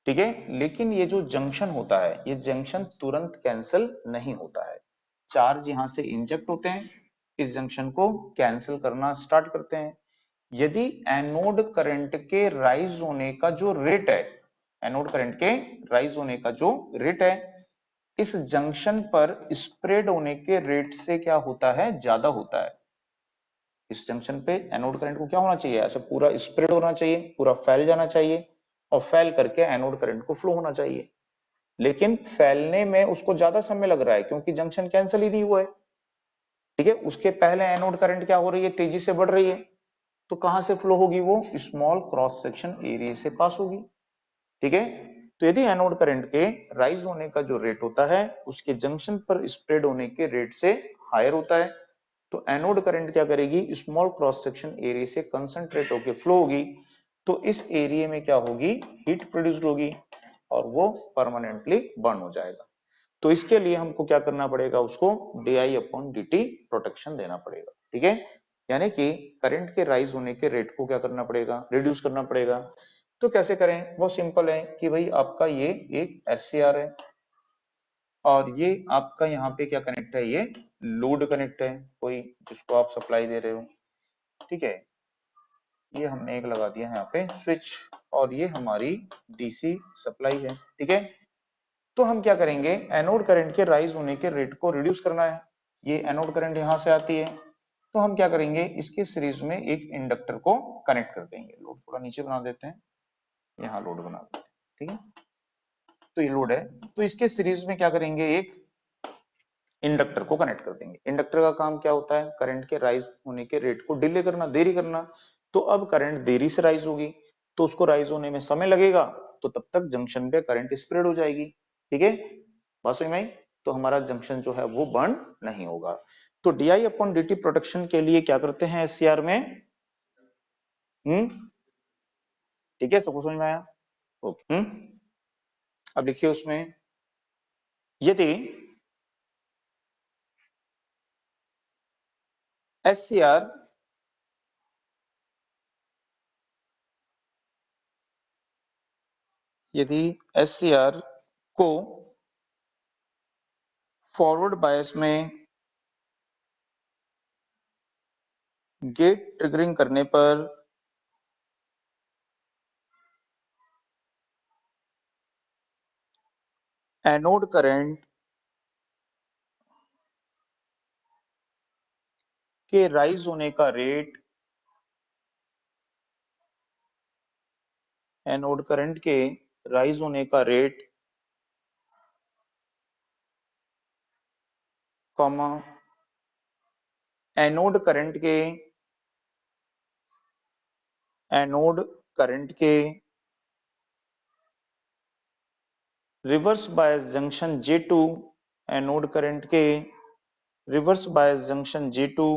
ठीक है। लेकिन ये जो जंक्शन होता है, ये जंक्शन तुरंत कैंसिल नहीं होता है। चार्ज यहां से इंजेक्ट होते हैं, इस जंक्शन को कैंसिल करना स्टार्ट करते हैं। यदि एनोड करंट के राइज होने का जो रेट है, एनोड करंट के राइज होने का जो रेट है, इस जंक्शन पर स्प्रेड होने के रेट से क्या होता है? ज्यादा होता है। इस जंक्शन पे एनोड करंट को क्या होना चाहिए? ऐसे पूरा स्प्रेड होना चाहिए, पूरा फैल जाना चाहिए और फैल करके एनोड करंट को फ्लो होना चाहिए। लेकिन फैलने में उसको ज्यादा समय लग रहा है क्योंकि जंक्शन कैंसिल ही नहीं हुआ है, ठीक है। उसके पहले एनोड करंट क्या हो रही है? तेजी से बढ़ रही है। तो कहां से फ्लो होगी? वो स्मॉल क्रॉस सेक्शन एरिया से पास होगी, ठीक है। तो यदि एनोड करंट के राइज होने का जो रेट होता है उसके जंक्शन पर स्प्रेड होने के रेट से हायर होता है, तो एनोड करंट क्या करेगी? स्मॉल क्रॉस सेक्शन एरिया से कंसंट्रेट होकर फ्लो होगी। तो इस एरिया में क्या होगी? हीट प्रोड्यूस्ड होगी और वो परमानेंटली बर्न हो जाएगा। तो इसके लिए हमको क्या करना पड़ेगा? उसको DI अपॉन DT प्रोटेक्शन देना पड़ेगा, ठीक है। यानी कि करंट के राइज होने के रेट को क्या करना पड़ेगा? रिड्यूस करना पड़ेगा। तो कैसे करें? बहुत सिंपल है कि भाई आपका ये एक SCR है और ये आपका यहाँ पे क्या कनेक्ट है? ये लोड कनेक्ट है कोई, जिसको आप सप्लाई दे रहे हो, ठीक है। ये हमने एक लगा दिया है यहाँ पे स्विच और ये हमारी DC सप्लाई है, ठीक है। तो हम क्या करेंगे? एनोड करंट के राइज होने के रेट को रिड्यूस करना है। ये एनोड करंट यहाँ से आती है, तो हम क्या करेंगे? इसके सीरीज में एक इंडक्टर को कनेक्ट कर देंगे। लोड थोड़ा नीचे बना देते हैं, यहाँ लोड बना देते हैं, ठीक है। तो ये लोड है, तो इसके सीरीज में क्या करेंगे? एक इंडक्टर को कनेक्ट कर देंगे। इंडक्टर का काम क्या होता है, करंट के राइज होने के रेट को डिले करना, देरी करना। तो अब करंट देरी से राइज होगी तो उसको राइज होने में समय लगेगा, तो तब तक जंक्शन पे करंट स्प्रेड हो जाएगी। ठीक है, बात समझ में आई? तो हमारा जंक्शन जो है वो बर्न नहीं होगा। तो डीआई अपॉन डीटी प्रोटेक्शन के लिए क्या करते हैं एससीआर में? ठीक है, सबको समझ में आया? ओके। अब लिखिए उसमें, यदि एससीआर यदि एससीआर को फॉरवर्ड बायस में गेट ट्रिगरिंग करने पर एनोड करंट के राइज होने का रेट, एनोड करंट के राइज होने का रेट, कॉमा एनोड करंट के एनोड करंट के reverse bias junction J2, anode current के रिवर्स बायस जंक्शन J2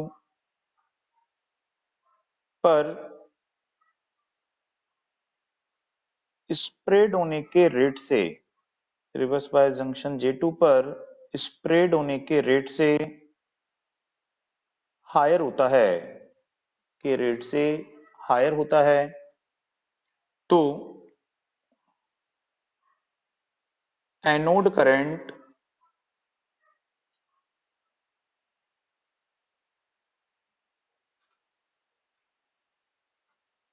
पर स्प्रेड होने के रेट से, रिवर्स बायस जंक्शन J2 पर स्प्रेड होने के रेट से हायर होता है, के रेट से हायर होता है, तो एनोड करंट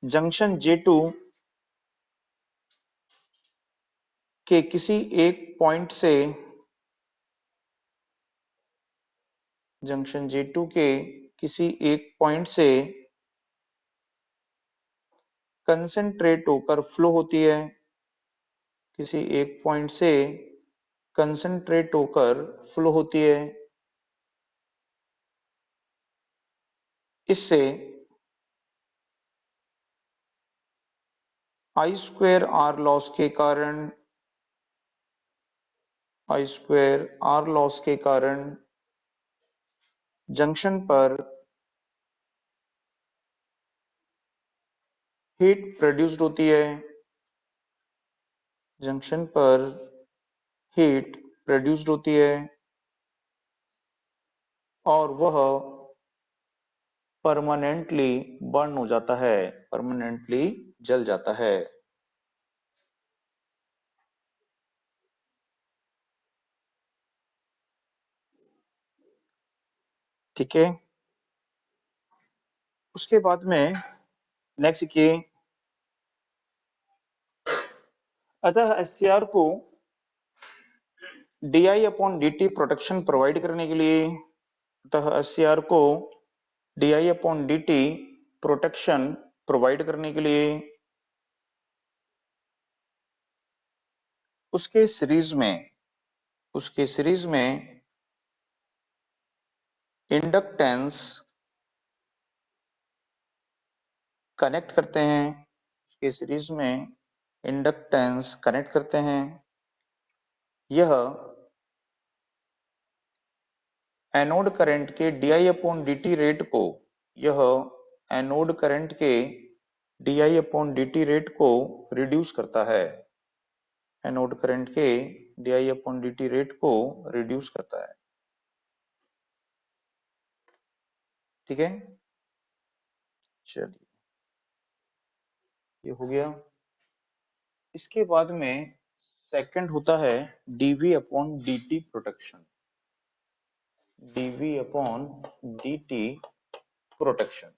जंक्शन J2 के किसी एक पॉइंट से, जंक्शन J2 के किसी एक पॉइंट से कंसंट्रेट होकर फ्लो होती है, किसी एक पॉइंट से कंसंट्रेट होकर फ्लो होती है। इससे आई स्क्वेयर आर लॉस के कारण, आई स्क्वेयर आर लॉस के कारण जंक्शन पर हीट प्रोड्यूस्ड होती है, जंक्शन पर हीट प्रोड्यूस्ड होती है और वह परमानेंटली बर्न हो जाता है, परमानेंटली जल जाता है। ठीक है, उसके बाद में नेक्स्ट की, अतः एससीआर को DI upon DT protection provide करने के लिए, अतः एससीआर को DI upon DT protection provide करने के लिए उसके सीरीज में इंडक्टेंस कनेक्ट करते हैं, उसके सीरीज में इंडक्टेंस कनेक्ट करते हैं। यह एनोड करंट के डीआई अपॉन डीटी रेट को, यह एनोड करंट के डीआई अपॉन डीटी रेट को रिड्यूस करता है, एनोड करंट के डीआई अपॉन डीटी रेट को रिड्यूस करता है। ठीक है, चलिए ये हो गया। इसके बाद में सेकंड होता है DV upon DT protection, DV upon DT protection.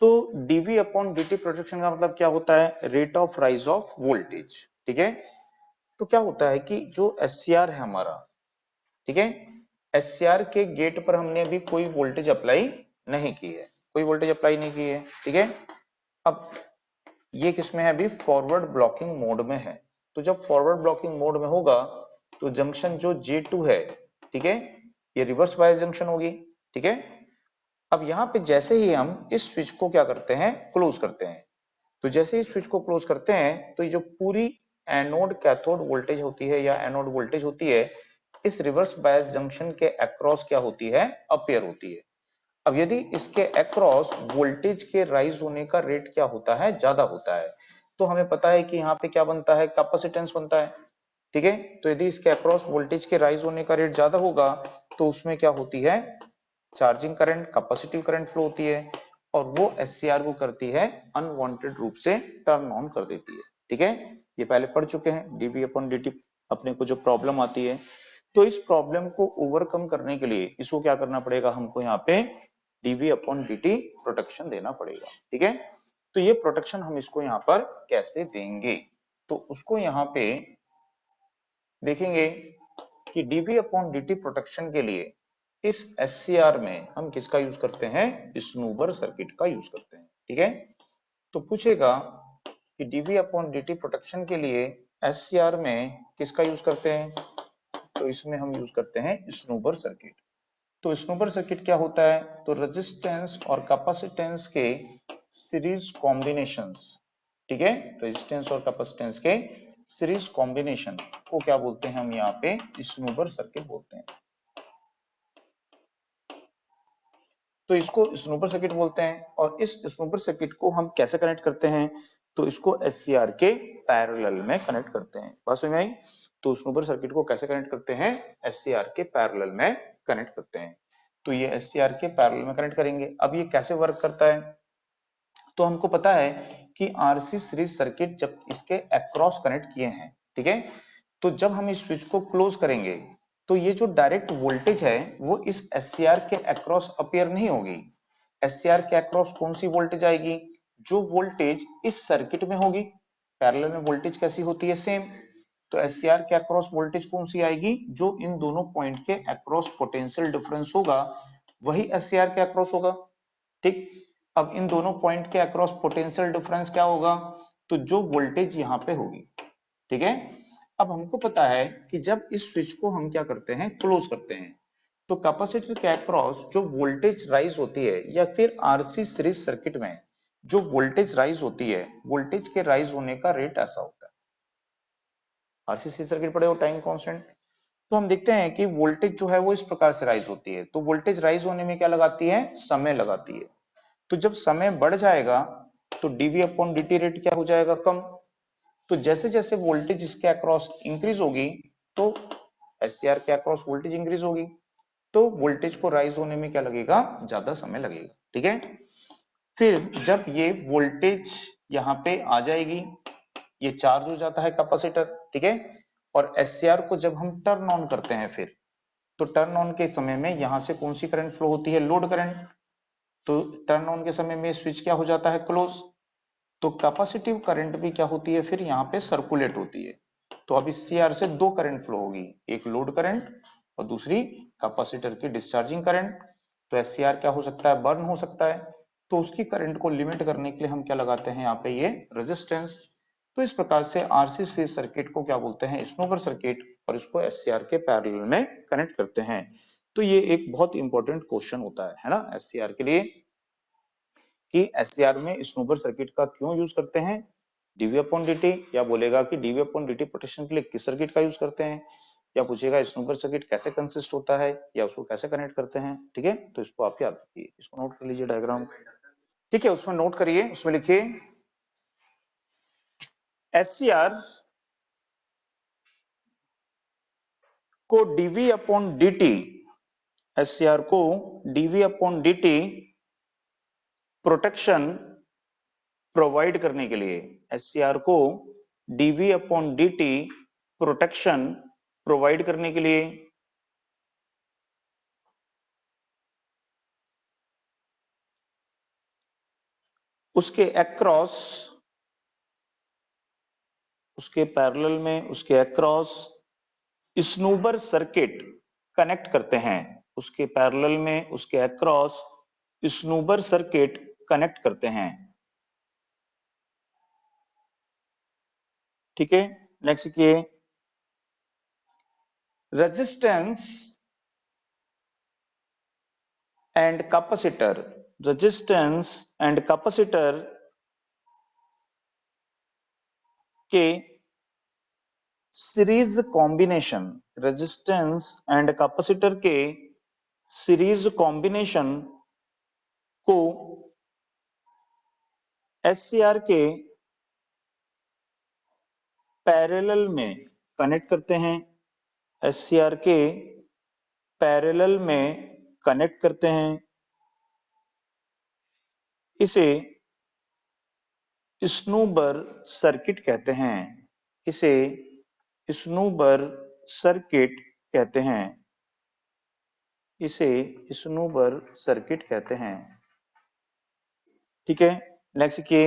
तो डीवी अपॉन डीटी प्रोटेक्शन का मतलब क्या होता है, rate of rise of voltage. ठीक है, तो क्या होता है कि जो एससीआर है हमारा, ठीक है, एससीआर के गेट पर हमने अभी कोई वोल्टेज अप्लाई नहीं की है, कोई वोल्टेज अप्लाई नहीं की है। ठीक है, अब ये किसमें है, अभी फॉरवर्ड ब्लॉकिंग मोड में है। तो जब फॉरवर्ड ब्लॉकिंग मोड में होगा तो जंक्शन जो J2 है ठीक है, ये रिवर्स बायस जंक्शन होगी। ठीक है, अब यहाँ पे जैसे ही हम इस स्विच को क्या करते हैं, क्लोज करते हैं, तो जैसे ही स्विच को क्लोज करते हैं तो ये जो पूरी एनोड कैथोड वोल्टेज होती है या एनोड वोल्टेज होती है, इस रिवर्स बायस जंक्शन के अक्रॉस क्या होती है, अपियर होती है। अब यदि इसके अक्रॉस वोल्टेज के राइज होने का रेट क्या होता है, ज्यादा होता है, तो हमें पता है कि यहाँ पे क्या बनता है, कैपेसिटेंस बनता है। ठीक है, तो यदि इसके अक्रॉस वोल्टेज के राइज होने का रेट ज्यादा होगा तो उसमें क्या होती है, charging current, capacitive current flow होती है, और वो एससीआर को करती है अनवांटेड रूप से टर्न ऑन कर देती है। ठीक है, ये पहले पढ़ चुके हैं, डीवी अपॉन डीटी अपने को जो प्रॉब्लम आती है, तो इस प्रॉब्लम को ओवरकम करने के लिए इसको क्या करना पड़ेगा, हमको यहाँ पे डीवी अपॉन डीटी प्रोटेक्शन देना पड़ेगा। ठीक है, तो ये प्रोटेक्शन हम इसको यहाँ पर कैसे देंगे, तो उसको यहाँ पे देखेंगे कि डीवी अपॉन डीटी प्रोटेक्शन के लिए इस एससीआर में हम किसका यूज करते हैं, स्नूबर सर्किट का यूज करते हैं। ठीक है, तो पूछेगा कि डीवी अपॉन डीटी प्रोटेक्शन के लिए एससीआर में किसका यूज करते हैं, तो इसमें हम यूज करते हैं स्नूबर सर्किट। तो स्नूबर सर्किट क्या होता है, तो रेजिस्टेंस और कैपेसिटेंस के सीरीज कॉम्बिनेशंस, ठीक है, रेजिस्टेंस और कैपेसिटेंस के सीरीज कॉम्बिनेशन को क्या बोलते हैं, हम यहाँ पे स्नूबर सर्किट बोलते हैं। तो इसको स्नूपर सर्किट बोलते हैं, और इस स्नूपर सर्किट को हम कैसे कनेक्ट करते हैं, तो इसको एससीआर के पैरेलल में कनेक्ट करते हैं। बात समझ में आई, तो स्नूपर सर्किट को कैसे कनेक्ट करते हैं, एससीआर के पैरेलल में कनेक्ट करते हैं। तो ये एससीआर के पैरेलल में कनेक्ट करेंगे। अब ये कैसे वर्क करता है, तो हमको पता है कि आरसी सीरीज सर्किट जब इसके अक्रॉस कनेक्ट किए हैं, ठीक है, तो जब हम इस स्विच को क्लोज करेंगे तो ये जो डायरेक्ट वोल्टेज है वो इस एससीआर के अक्रॉस अपीयर नहीं होगी। एससीआर के अक्रॉस कौन सी वोल्टेज आएगी, जो वोल्टेज इस सर्किट में होगी। पैरेलल में वोल्टेज कैसी होती है, सेम। तो एससीआर के अक्रॉस वोल्टेज कौन सी आएगी, जो इन दोनों पॉइंट के अक्रॉस पोटेंशियल डिफरेंस होगा वही एससीआर के अक्रॉस होगा। ठीक, अब इन दोनों पॉइंट के अक्रॉस पोटेंशियल डिफरेंस क्या होगा, तो जो वोल्टेज यहाँ पे होगी। ठीक है, अब हमको पता है कि जब इस स्विच को हम क्या करते हैं, क्लोज करते हैं, तो कैपेसिटर के अक्रॉस जो वोल्टेज राइज होती है, या फिर आरसी सीरीज सर्किट में जो वोल्टेज राइज होती है, वोल्टेज के राइज होने का रेट ऐसा होता है। आरसी सीरीज सर्किट पढ़े हो, टाइम कांस्टेंट। तो हम देखते हैं कि वोल्टेज जो है वो इस प्रकार से राइज होती है, तो वोल्टेज राइज होने में क्या लगाती है, समय लगाती है। तो जब समय बढ़ जाएगा तो डीवी अपॉन डीटी रेट क्या हो जाएगा, कम। तो जैसे जैसे वोल्टेज इसके अक्रॉस इंक्रीज होगी तो एससीआर के अक्रॉस वोल्टेज इंक्रीज होगी, तो वोल्टेज को राइज होने में क्या लगेगा, ज्यादा समय लगेगा। ठीक है, फिर जब ये वोल्टेज यहाँ पे आ जाएगी, ये चार्ज हो जाता है कैपेसिटर। ठीक है, और एससीआर को जब हम टर्न ऑन करते हैं फिर, तो टर्न ऑन के समय में यहाँ से कौन सी करंट फ्लो होती है, लोड करंट। तो टर्न ऑन के समय में स्विच क्या हो जाता है, क्लोज। तो कैपेसिटिव करंट भी क्या होती है, फिर यहाँ पे सर्कुलेट होती है। तो अब इस सीआर से दो करंट फ्लो होगी, एक लोड करंट और दूसरी कैपेसिटर की डिस्चार्जिंग करंट। तो एससीआर क्या हो सकता है, बर्न हो सकता है। तो उसकी करंट को लिमिट करने के लिए हम क्या लगाते हैं, यहाँ पे ये रेजिस्टेंस। तो इस प्रकार से आरसी सीरीज सर्किट को क्या बोलते हैं, स्नूपर सर्किट, और इसको एससीआर के पैरेलल में कनेक्ट करते हैं। तो ये एक बहुत इंपॉर्टेंट क्वेश्चन होता है ना एससीआर के लिए, कि एससीआर में स्नूबर सर्किट का क्यों यूज करते हैं, डीवी अपॉन डीटी, या बोलेगा कि डीवी अपॉन डीटी प्रोटेक्शन के लिए किस सर्किट का यूज करते हैं, या पूछेगा स्नूबर सर्किट कैसे कंसिस्ट होता है या उसको कैसे कनेक्ट करते हैं। ठीक है, तो इसको आप याद रखिए, इसको नोट कर लीजिए डायग्राम। ठीक है, उसमें नोट करिए, उसमें लिखिए एससीआर को डीवी अपॉन डीटी, एससीआर को DV upon DT protection provide करने के लिए, एससीआर को DV upon DT protection provide करने के लिए उसके अक्रॉस, उसके पैरेलल में उसके अक्रॉस स्नूबर सर्किट कनेक्ट करते हैं, उसके पैरेलल में उसके अक्रॉस स्नूबर सर्किट कनेक्ट करते हैं। ठीक है, नेक्स्ट देखिए, resistance and capacitor, resistance and capacitor के series combination, resistance and capacitor के सीरीज कॉम्बिनेशन को एससीआर के पैरेलल में कनेक्ट करते हैं, एससीआर के पैरेलल में कनेक्ट करते हैं। इसे स्नूबर सर्किट कहते हैं, इसे स्नूबर सर्किट कहते हैं, इसे स्नूबर सर्किट कहते हैं। ठीक है, नेक्स्ट के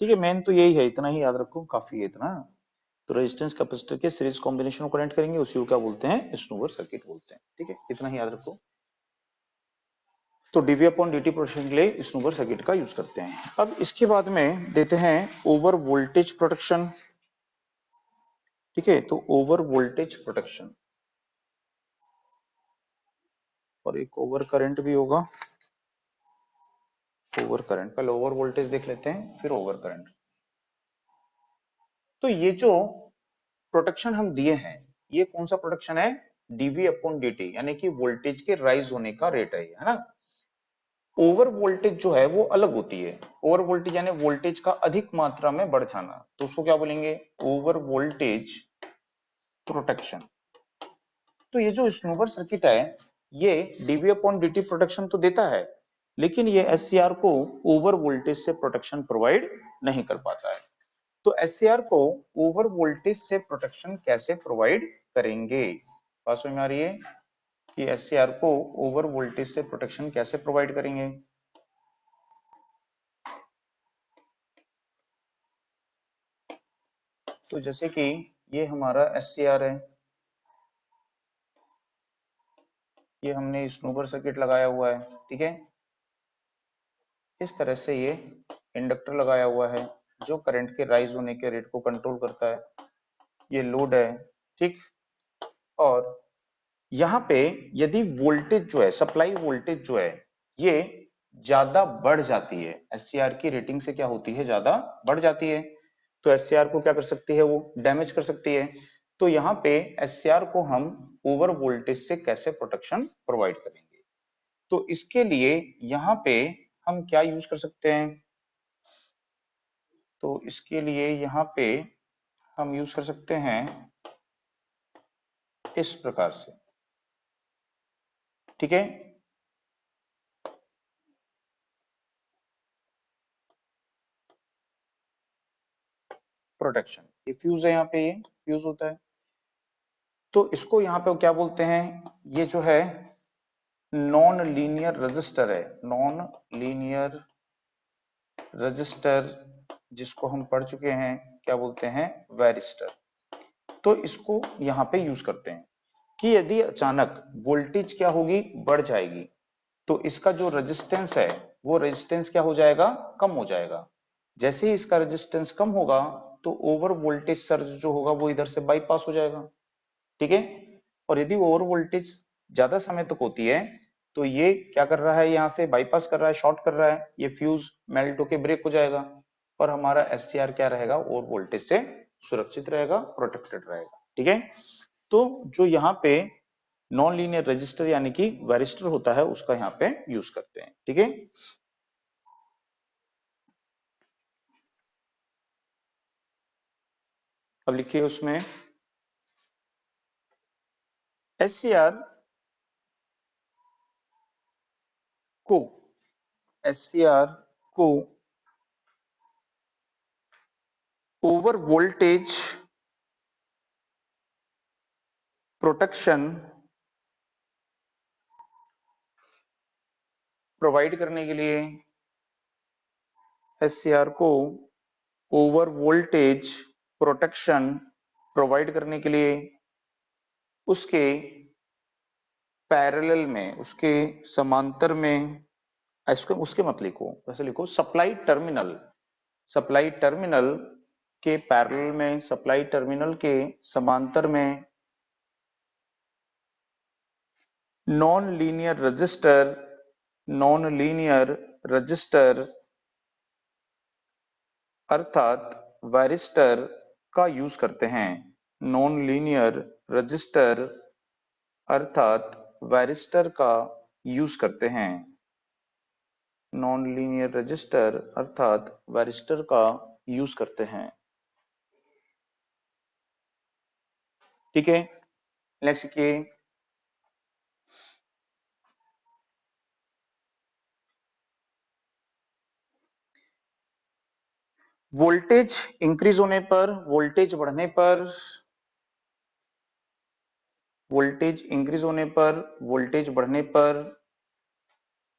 ठीक है, मेन तो यही है, इतना ही याद रखो, काफी है इतना। तो रेजिस्टेंस कैपेसिटर के सीरीज कॉम्बिनेशन को कनेक्ट करेंगे, उसी को क्या बोलते हैं, स्नूबर सर्किट बोलते हैं। ठीक है, इतना ही याद रखो। तो डीवी अपॉन डीटी प्रोटेक्शन के लिए स्नूबर सर्किट का यूज करते हैं। अब इसके बाद में देते हैं ओवर वोल्टेज प्रोटेक्शन। ठीक है, तो ओवर वोल्टेज प्रोटेक्शन, और एक ओवर करंट भी होगा। ओवर करंट, पहले ओवर वोल्टेज देख लेते हैं, फिर ओवर करंट। तो ये जो प्रोटेक्शन हम दिए हैं, ये कौन सा प्रोटेक्शन है, डीवी अपॉन डीटी, यानी कि वोल्टेज के राइज होने का रेट है ना। ओवर वोल्टेज जो है वो अलग होती है। ओवर वोल्टेज यानी वोल्टेज का अधिक मात्रा में बढ़ जाना, तो उसको क्या बोलेंगे, ओवर वोल्टेज प्रोटेक्शन। तो ये जो स्नूबर सर्किट है, ये डीवी अपॉन डीटी प्रोटेक्शन तो देता है, लेकिन ये एससीआर को ओवर वोल्टेज से प्रोटेक्शन प्रोवाइड नहीं कर पाता है। तो एससीआर को ओवर वोल्टेज से प्रोटेक्शन कैसे प्रोवाइड करेंगे, बात समझ में आ रही है कि एससीआर को ओवर वोल्टेज से प्रोटेक्शन कैसे प्रोवाइड करेंगे। तो जैसे कि ये हमारा एससीआर है, ये हमने स्नूबर सर्किट लगाया हुआ है। ठीक है, इस तरह से ये इंडक्टर लगाया हुआ है जो करंट के राइज होने के रेट को कंट्रोल करता है। ये लोड है, ठीक। और यहाँ पे यदि वोल्टेज जो है, सप्लाई वोल्टेज जो है, ये ज्यादा बढ़ जाती है, एससीआर की रेटिंग से क्या होती है, ज्यादा बढ़ जाती है, तो एससीआर को क्या कर सकती है, वो डैमेज कर सकती है। तो यहाँ पे एससीआर को हम ओवर वोल्टेज से कैसे प्रोटेक्शन प्रोवाइड करेंगे, तो इसके लिए यहाँ पे हम क्या यूज कर सकते हैं, तो इसके लिए यहाँ पे हम यूज कर सकते हैं इस प्रकार से। ठीक है, प्रोटेक्शन, ये फ्यूज है, यहाँ पे ये फ्यूज होता है। तो इसको यहाँ पे क्या बोलते हैं, ये जो है नॉन लीनियर रजिस्टर है, नॉन लीनियर रजिस्टर, जिसको हम पढ़ चुके हैं, क्या बोलते हैं, वैरिस्टर। तो इसको यहाँ पे यूज करते हैं कि यदि अचानक वोल्टेज क्या होगी, बढ़ जाएगी, तो इसका जो रेजिस्टेंस है, वो रेजिस्टेंस क्या हो जाएगा, कम हो जाएगा। जैसे ही इसका रेजिस्टेंस कम होगा, तो ओवर वोल्टेज सर्ज जो होगा वो इधर से बाईपास हो जाएगा। ठीक है, और यदि ओवर वोल्टेज ज्यादा समय तक होती है, तो ये क्या कर रहा है, यहाँ से बाईपास कर रहा है, शॉर्ट कर रहा है, ये फ्यूज मेल्ट होके ब्रेक हो जाएगा, और हमारा एससीआर क्या रहेगा, ओवर वोल्टेज से सुरक्षित रहेगा, प्रोटेक्टेड रहेगा। ठीक है, तो जो यहाँ पे नॉन लीनियर रजिस्टर यानी कि वैरिस्टर होता है, उसका यहाँ पे यूज करते हैं। ठीक है, अब लिखिए उसमें एससीआर को, एससीआर को ओवर वोल्टेज प्रोटेक्शन प्रोवाइड करने के लिए, एससीआर को ओवर वोल्टेज प्रोटेक्शन प्रोवाइड करने के लिए उसके पैरेलल में, उसके समांतर में इसको उसके मत लिखो, वैसे लिखो सप्लाई टर्मिनल। सप्लाई टर्मिनल के पैरेलल में, सप्लाई टर्मिनल के समांतर में non linear register, non linear register अर्थात वायरिस्टर का यूज करते हैं। नॉन लीनियर रजिस्टर अर्थात वायरिस्टर का यूज करते हैं। नॉन लीनियर रजिस्टर अर्थात वायरिस्टर का यूज करते हैं। ठीक है, नेक्स्ट देखिए, वोल्टेज इंक्रीज होने पर, वोल्टेज बढ़ने पर, वोल्टेज इंक्रीज होने पर, वोल्टेज बढ़ने पर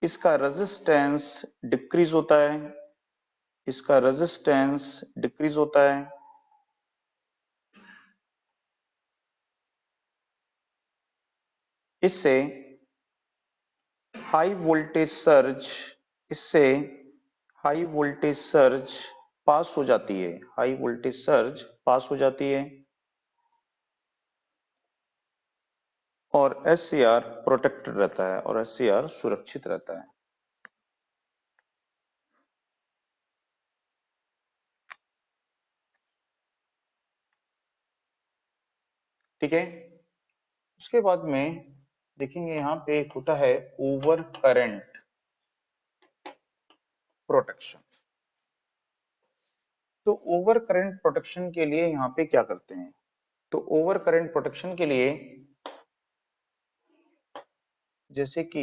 इसका रेजिस्टेंस डिक्रीज होता है, इसका रेजिस्टेंस डिक्रीज होता है। इससे हाई वोल्टेज सर्ज, इससे हाई वोल्टेज सर्ज पास हो जाती है, हाई वोल्टेज सर्ज पास हो जाती है और एससीआर प्रोटेक्टेड रहता है, और एससीआर सुरक्षित रहता है। ठीक है, उसके बाद में देखेंगे यहाँ पे एक होता है ओवर करंट प्रोटेक्शन। तो ओवर करंट प्रोटेक्शन के लिए यहाँ पे क्या करते हैं, तो ओवर करंट प्रोटेक्शन के लिए जैसे कि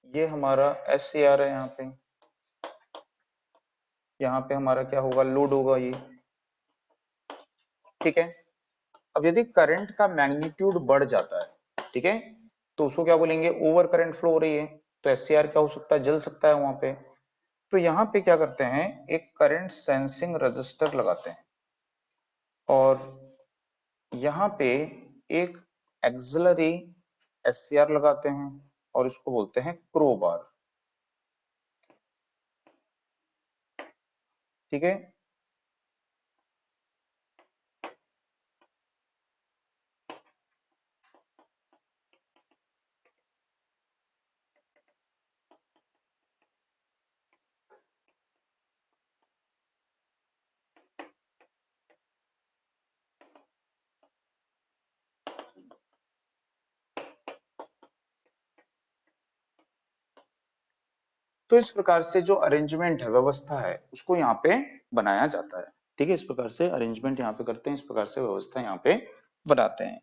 ये हमारा एससीआर है, यहाँ पे हमारा क्या होगा, लोड होगा ये। ठीक है, अब यदि करंट का मैग्नीट्यूड बढ़ जाता है, ठीक है, तो उसको क्या बोलेंगे, ओवर करंट फ्लो हो रही है, तो एससीआर क्या हो सकता है, जल सकता है वहां पे। तो यहाँ पे क्या करते हैं, एक करंट सेंसिंग रजिस्टर लगाते हैं और यहाँ पे एक एक्सिलरी एससीआर लगाते हैं और इसको बोलते हैं क्रोबार। ठीक है, तो इस प्रकार से जो अरेंजमेंट है, व्यवस्था है, उसको यहाँ पे बनाया जाता है। ठीक है, इस प्रकार से अरेंजमेंट यहाँ पे करते हैं, इस प्रकार से व्यवस्था यहाँ पे बनाते हैं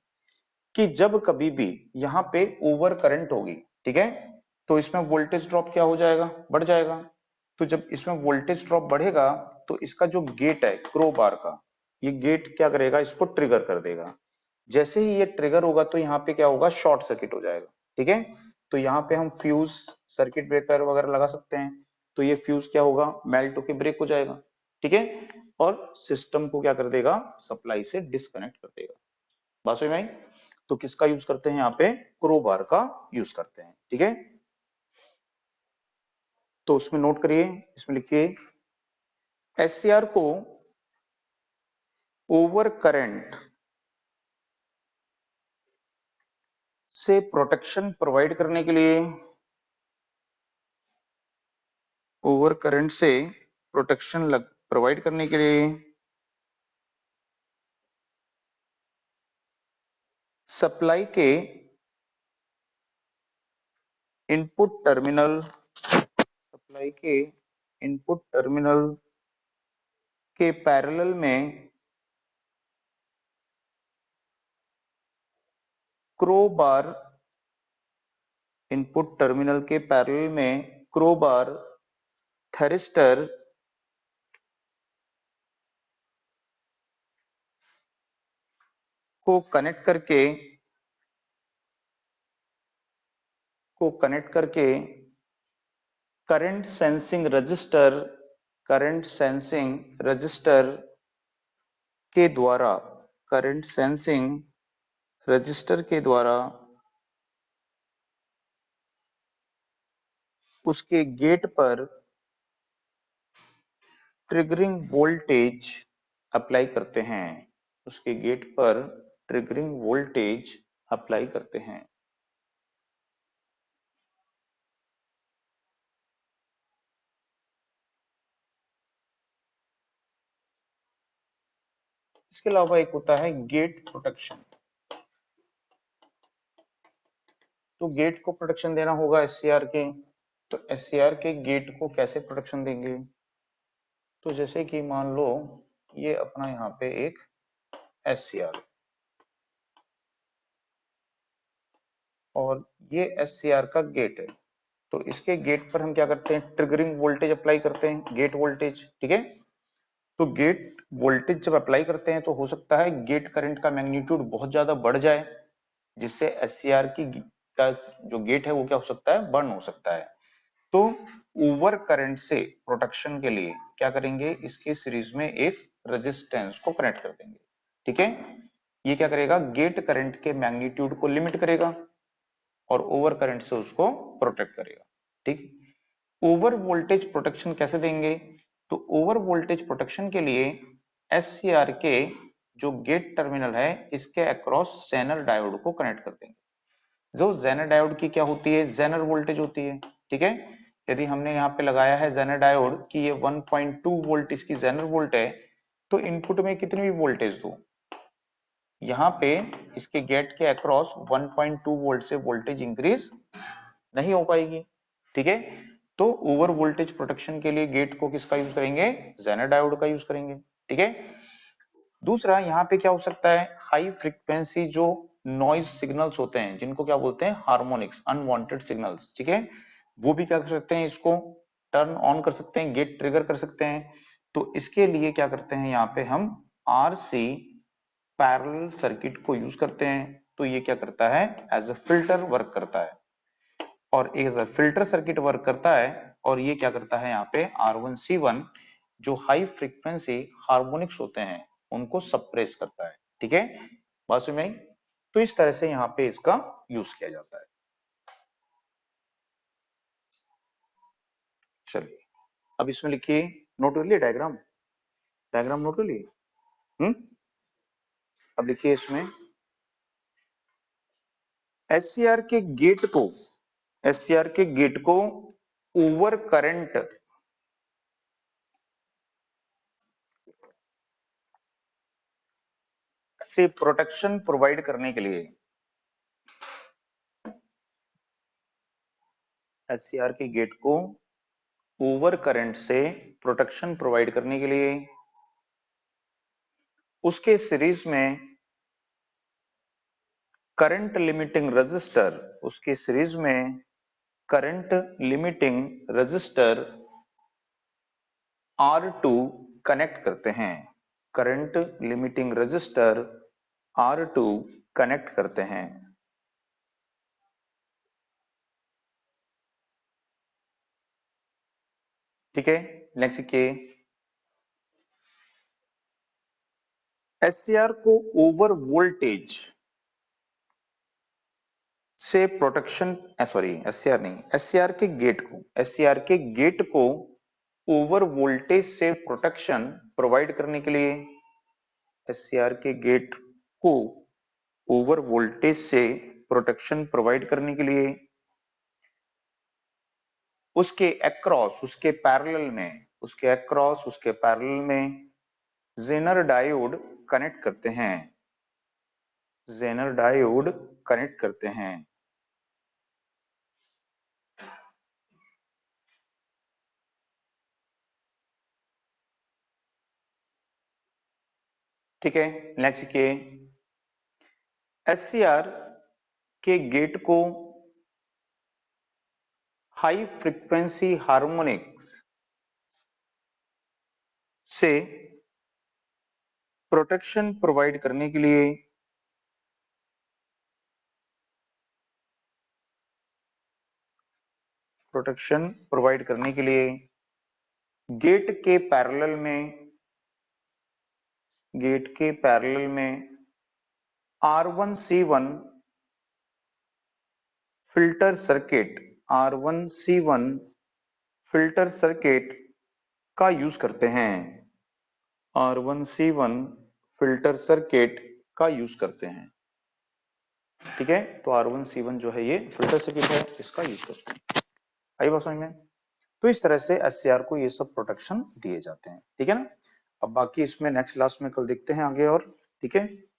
कि जब कभी भी यहाँ पे ओवर करंट होगी, ठीक है, तो इसमें वोल्टेज ड्रॉप क्या हो जाएगा, बढ़ जाएगा। तो जब इसमें वोल्टेज ड्रॉप बढ़ेगा तो इसका जो गेट है क्रो बार का, ये गेट क्या करेगा, इसको ट्रिगर कर देगा। जैसे ही ये ट्रिगर होगा तो यहाँ पे क्या होगा, शॉर्ट सर्किट हो जाएगा। ठीक है, तो यहाँ पे हम फ्यूज, सर्किट ब्रेकर वगैरह लगा सकते हैं, तो ये फ्यूज क्या होगा, मेल्ट होके ब्रेक हो जाएगा। ठीक है, और सिस्टम को क्या कर देगा, सप्लाई से डिस्कनेक्ट कर देगा। बात समझ में आई? तो किसका यूज करते हैं, यहाँ पे क्रोबार का यूज करते हैं। ठीक है, तो उसमें नोट करिए, इसमें लिखिए एससीआर को ओवर करंट से प्रोटेक्शन प्रोवाइड करने के लिए, ओवर करंट से प्रोटेक्शन प्रोवाइड करने के लिए सप्लाई के इनपुट टर्मिनल, सप्लाई के इनपुट टर्मिनल के पैरेलल में क्रो बार, इनपुट टर्मिनल के पैरेलल में क्रो बार थेरिस्टर को कनेक्ट करके, current sensing register, current sensing register के द्वारा, करंट सेंसिंग रजिस्टर के द्वारा उसके गेट पर ट्रिगरिंग वोल्टेज अप्लाई करते हैं, उसके गेट पर ट्रिगरिंग वोल्टेज अप्लाई करते हैं। इसके अलावा एक होता है गेट प्रोटेक्शन। तो गेट को प्रोटेक्शन देना होगा एससीआर के, तो एससीआर के गेट को कैसे प्रोटेक्शन देंगे? तो जैसे कि मान लो ये अपना यहाँ पे एक एससीआर और ये एससीआर का गेट है, तो इसके गेट पर हम क्या करते हैं, ट्रिगरिंग वोल्टेज अप्लाई करते हैं, गेट वोल्टेज, ठीक है। तो गेट वोल्टेज जब अप्लाई करते हैं तो हो सकता है गेट करंट का मैग्नीट्यूड बहुत ज्यादा बढ़ जाए, जिससे एससीआर की का जो गेट है वो क्या हो सकता है, बर्न हो सकता है। तो ओवर करंट से प्रोटेक्शन के लिए क्या करेंगे, इसके सीरीज में एक रेजिस्टेंस को कनेक्ट कर देंगे, ठीक है। ये क्या करेगा, गेट करंट के मैग्नीट्यूड को लिमिट करेगा और ओवर करंट से उसको प्रोटेक्ट करेगा, ठीक। ओवर वोल्टेज प्रोटेक्शन कैसे देंगे? तो ओवर वोल्टेज प्रोटेक्शन के लिए एससीआर के जो गेट टर्मिनल है इसके अक्रॉस जेनर डायोड को कनेक्ट कर देंगे। जो जेनर डायोड की क्या होती है, जेनर वोल्टेज होती है, ठीक है। यदि हमने यहाँ पे लगाया है जेनर डायोड कि ये 1.2 वोल्ट इसकी जेनर वोल्ट है, तो इनपुट में कितनी भी वोल्टेज दो, यहाँ पे इसके गेट के अक्रॉस 1.2 वोल्ट से वोल्टेज इंक्रीज नहीं हो पाएगी, ठीक है। तो ओवर वोल्टेज प्रोटेक्शन के लिए गेट को किसका यूज करेंगे, जेनर डायोड का यूज करेंगे, ठीक है। दूसरा यहाँ पे क्या हो सकता है, हाई फ्रीक्वेंसी जो नॉइज सिग्नल्स होते हैं जिनको क्या बोलते हैं, हार्मोनिक्स, अनवांटेड सिग्नल्स, ठीक है, वो भी क्या कर सकते हैं, इसको टर्न ऑन कर सकते हैं, गेट ट्रिगर कर सकते हैं। तो इसके लिए क्या करते हैं, यहाँ पे हम आरसी पैरेलल सर्किट को यूज करते हैं। तो ये क्या करता है, एज अ फिल्टर वर्क करता है, और as a filter circuit work करता है। और ये क्या करता है, यहाँ पे R1C1 जो हाई फ्रीक्वेंसी हार्मोनिक्स होते हैं उनको सप्रेस करता है, ठीक है, बात समझ में आई? तो इस तरह से यहाँ पे इसका यूज किया जाता है। चलिए अब इसमें लिखिए, नोट कर लिए डायग्राम, डायग्राम नोट कर लिए। अब लिखिए इसमें एससीआर के गेट को, एससीआर के गेट को ओवर करंट से प्रोटेक्शन प्रोवाइड करने के लिए, एससीआर के गेट को ओवर करंट से प्रोटेक्शन प्रोवाइड करने के लिए उसके सीरीज में करंट लिमिटिंग रजिस्टर, उसके सीरीज में current limiting register R2 connect करते हैं, current limiting register R2 connect करते हैं, ठीक है। नेक्स्ट लिखिए, एससीआर को ओवर वोल्टेज से प्रोटेक्शन, सॉरी एससीआर नहीं, एससीआर के गेट को, एससीआर के गेट को ओवर वोल्टेज से प्रोटेक्शन प्रोवाइड करने के लिए, एससीआर के गेट को ओवर वोल्टेज से प्रोटेक्शन प्रोवाइड करने के लिए उसके अक्रॉस, उसके पैरेलल में, उसके अक्रॉस, उसके पैरेलल में जेनर डायोड कनेक्ट करते हैं, जेनर डायोड कनेक्ट करते हैं, ठीक है। नेक्स्ट के एससीआर के गेट को हाई फ्रीक्वेंसी हार्मोनिक्स से प्रोटेक्शन प्रोवाइड करने के लिए प्रोटेक्शन प्रोवाइड करने के लिए गेट के पैरेलल में, गेट के पैरेलल में R1C1 filter circuit, R1C1 filter circuit का यूज करते हैं, R1C1 फिल्टर सर्किट का यूज करते हैं। ठीक है, तो R1C1 जो है ये फिल्टर सर्किट है, इसका यूज करते हैं। आई बात समझ में? तो इस तरह से SCR को ये सब प्रोटेक्शन दिए जाते हैं। ठीक है ना, अब बाकी इसमें नेक्स्ट क्लास में कल देखते हैं आगे और। ठीक है।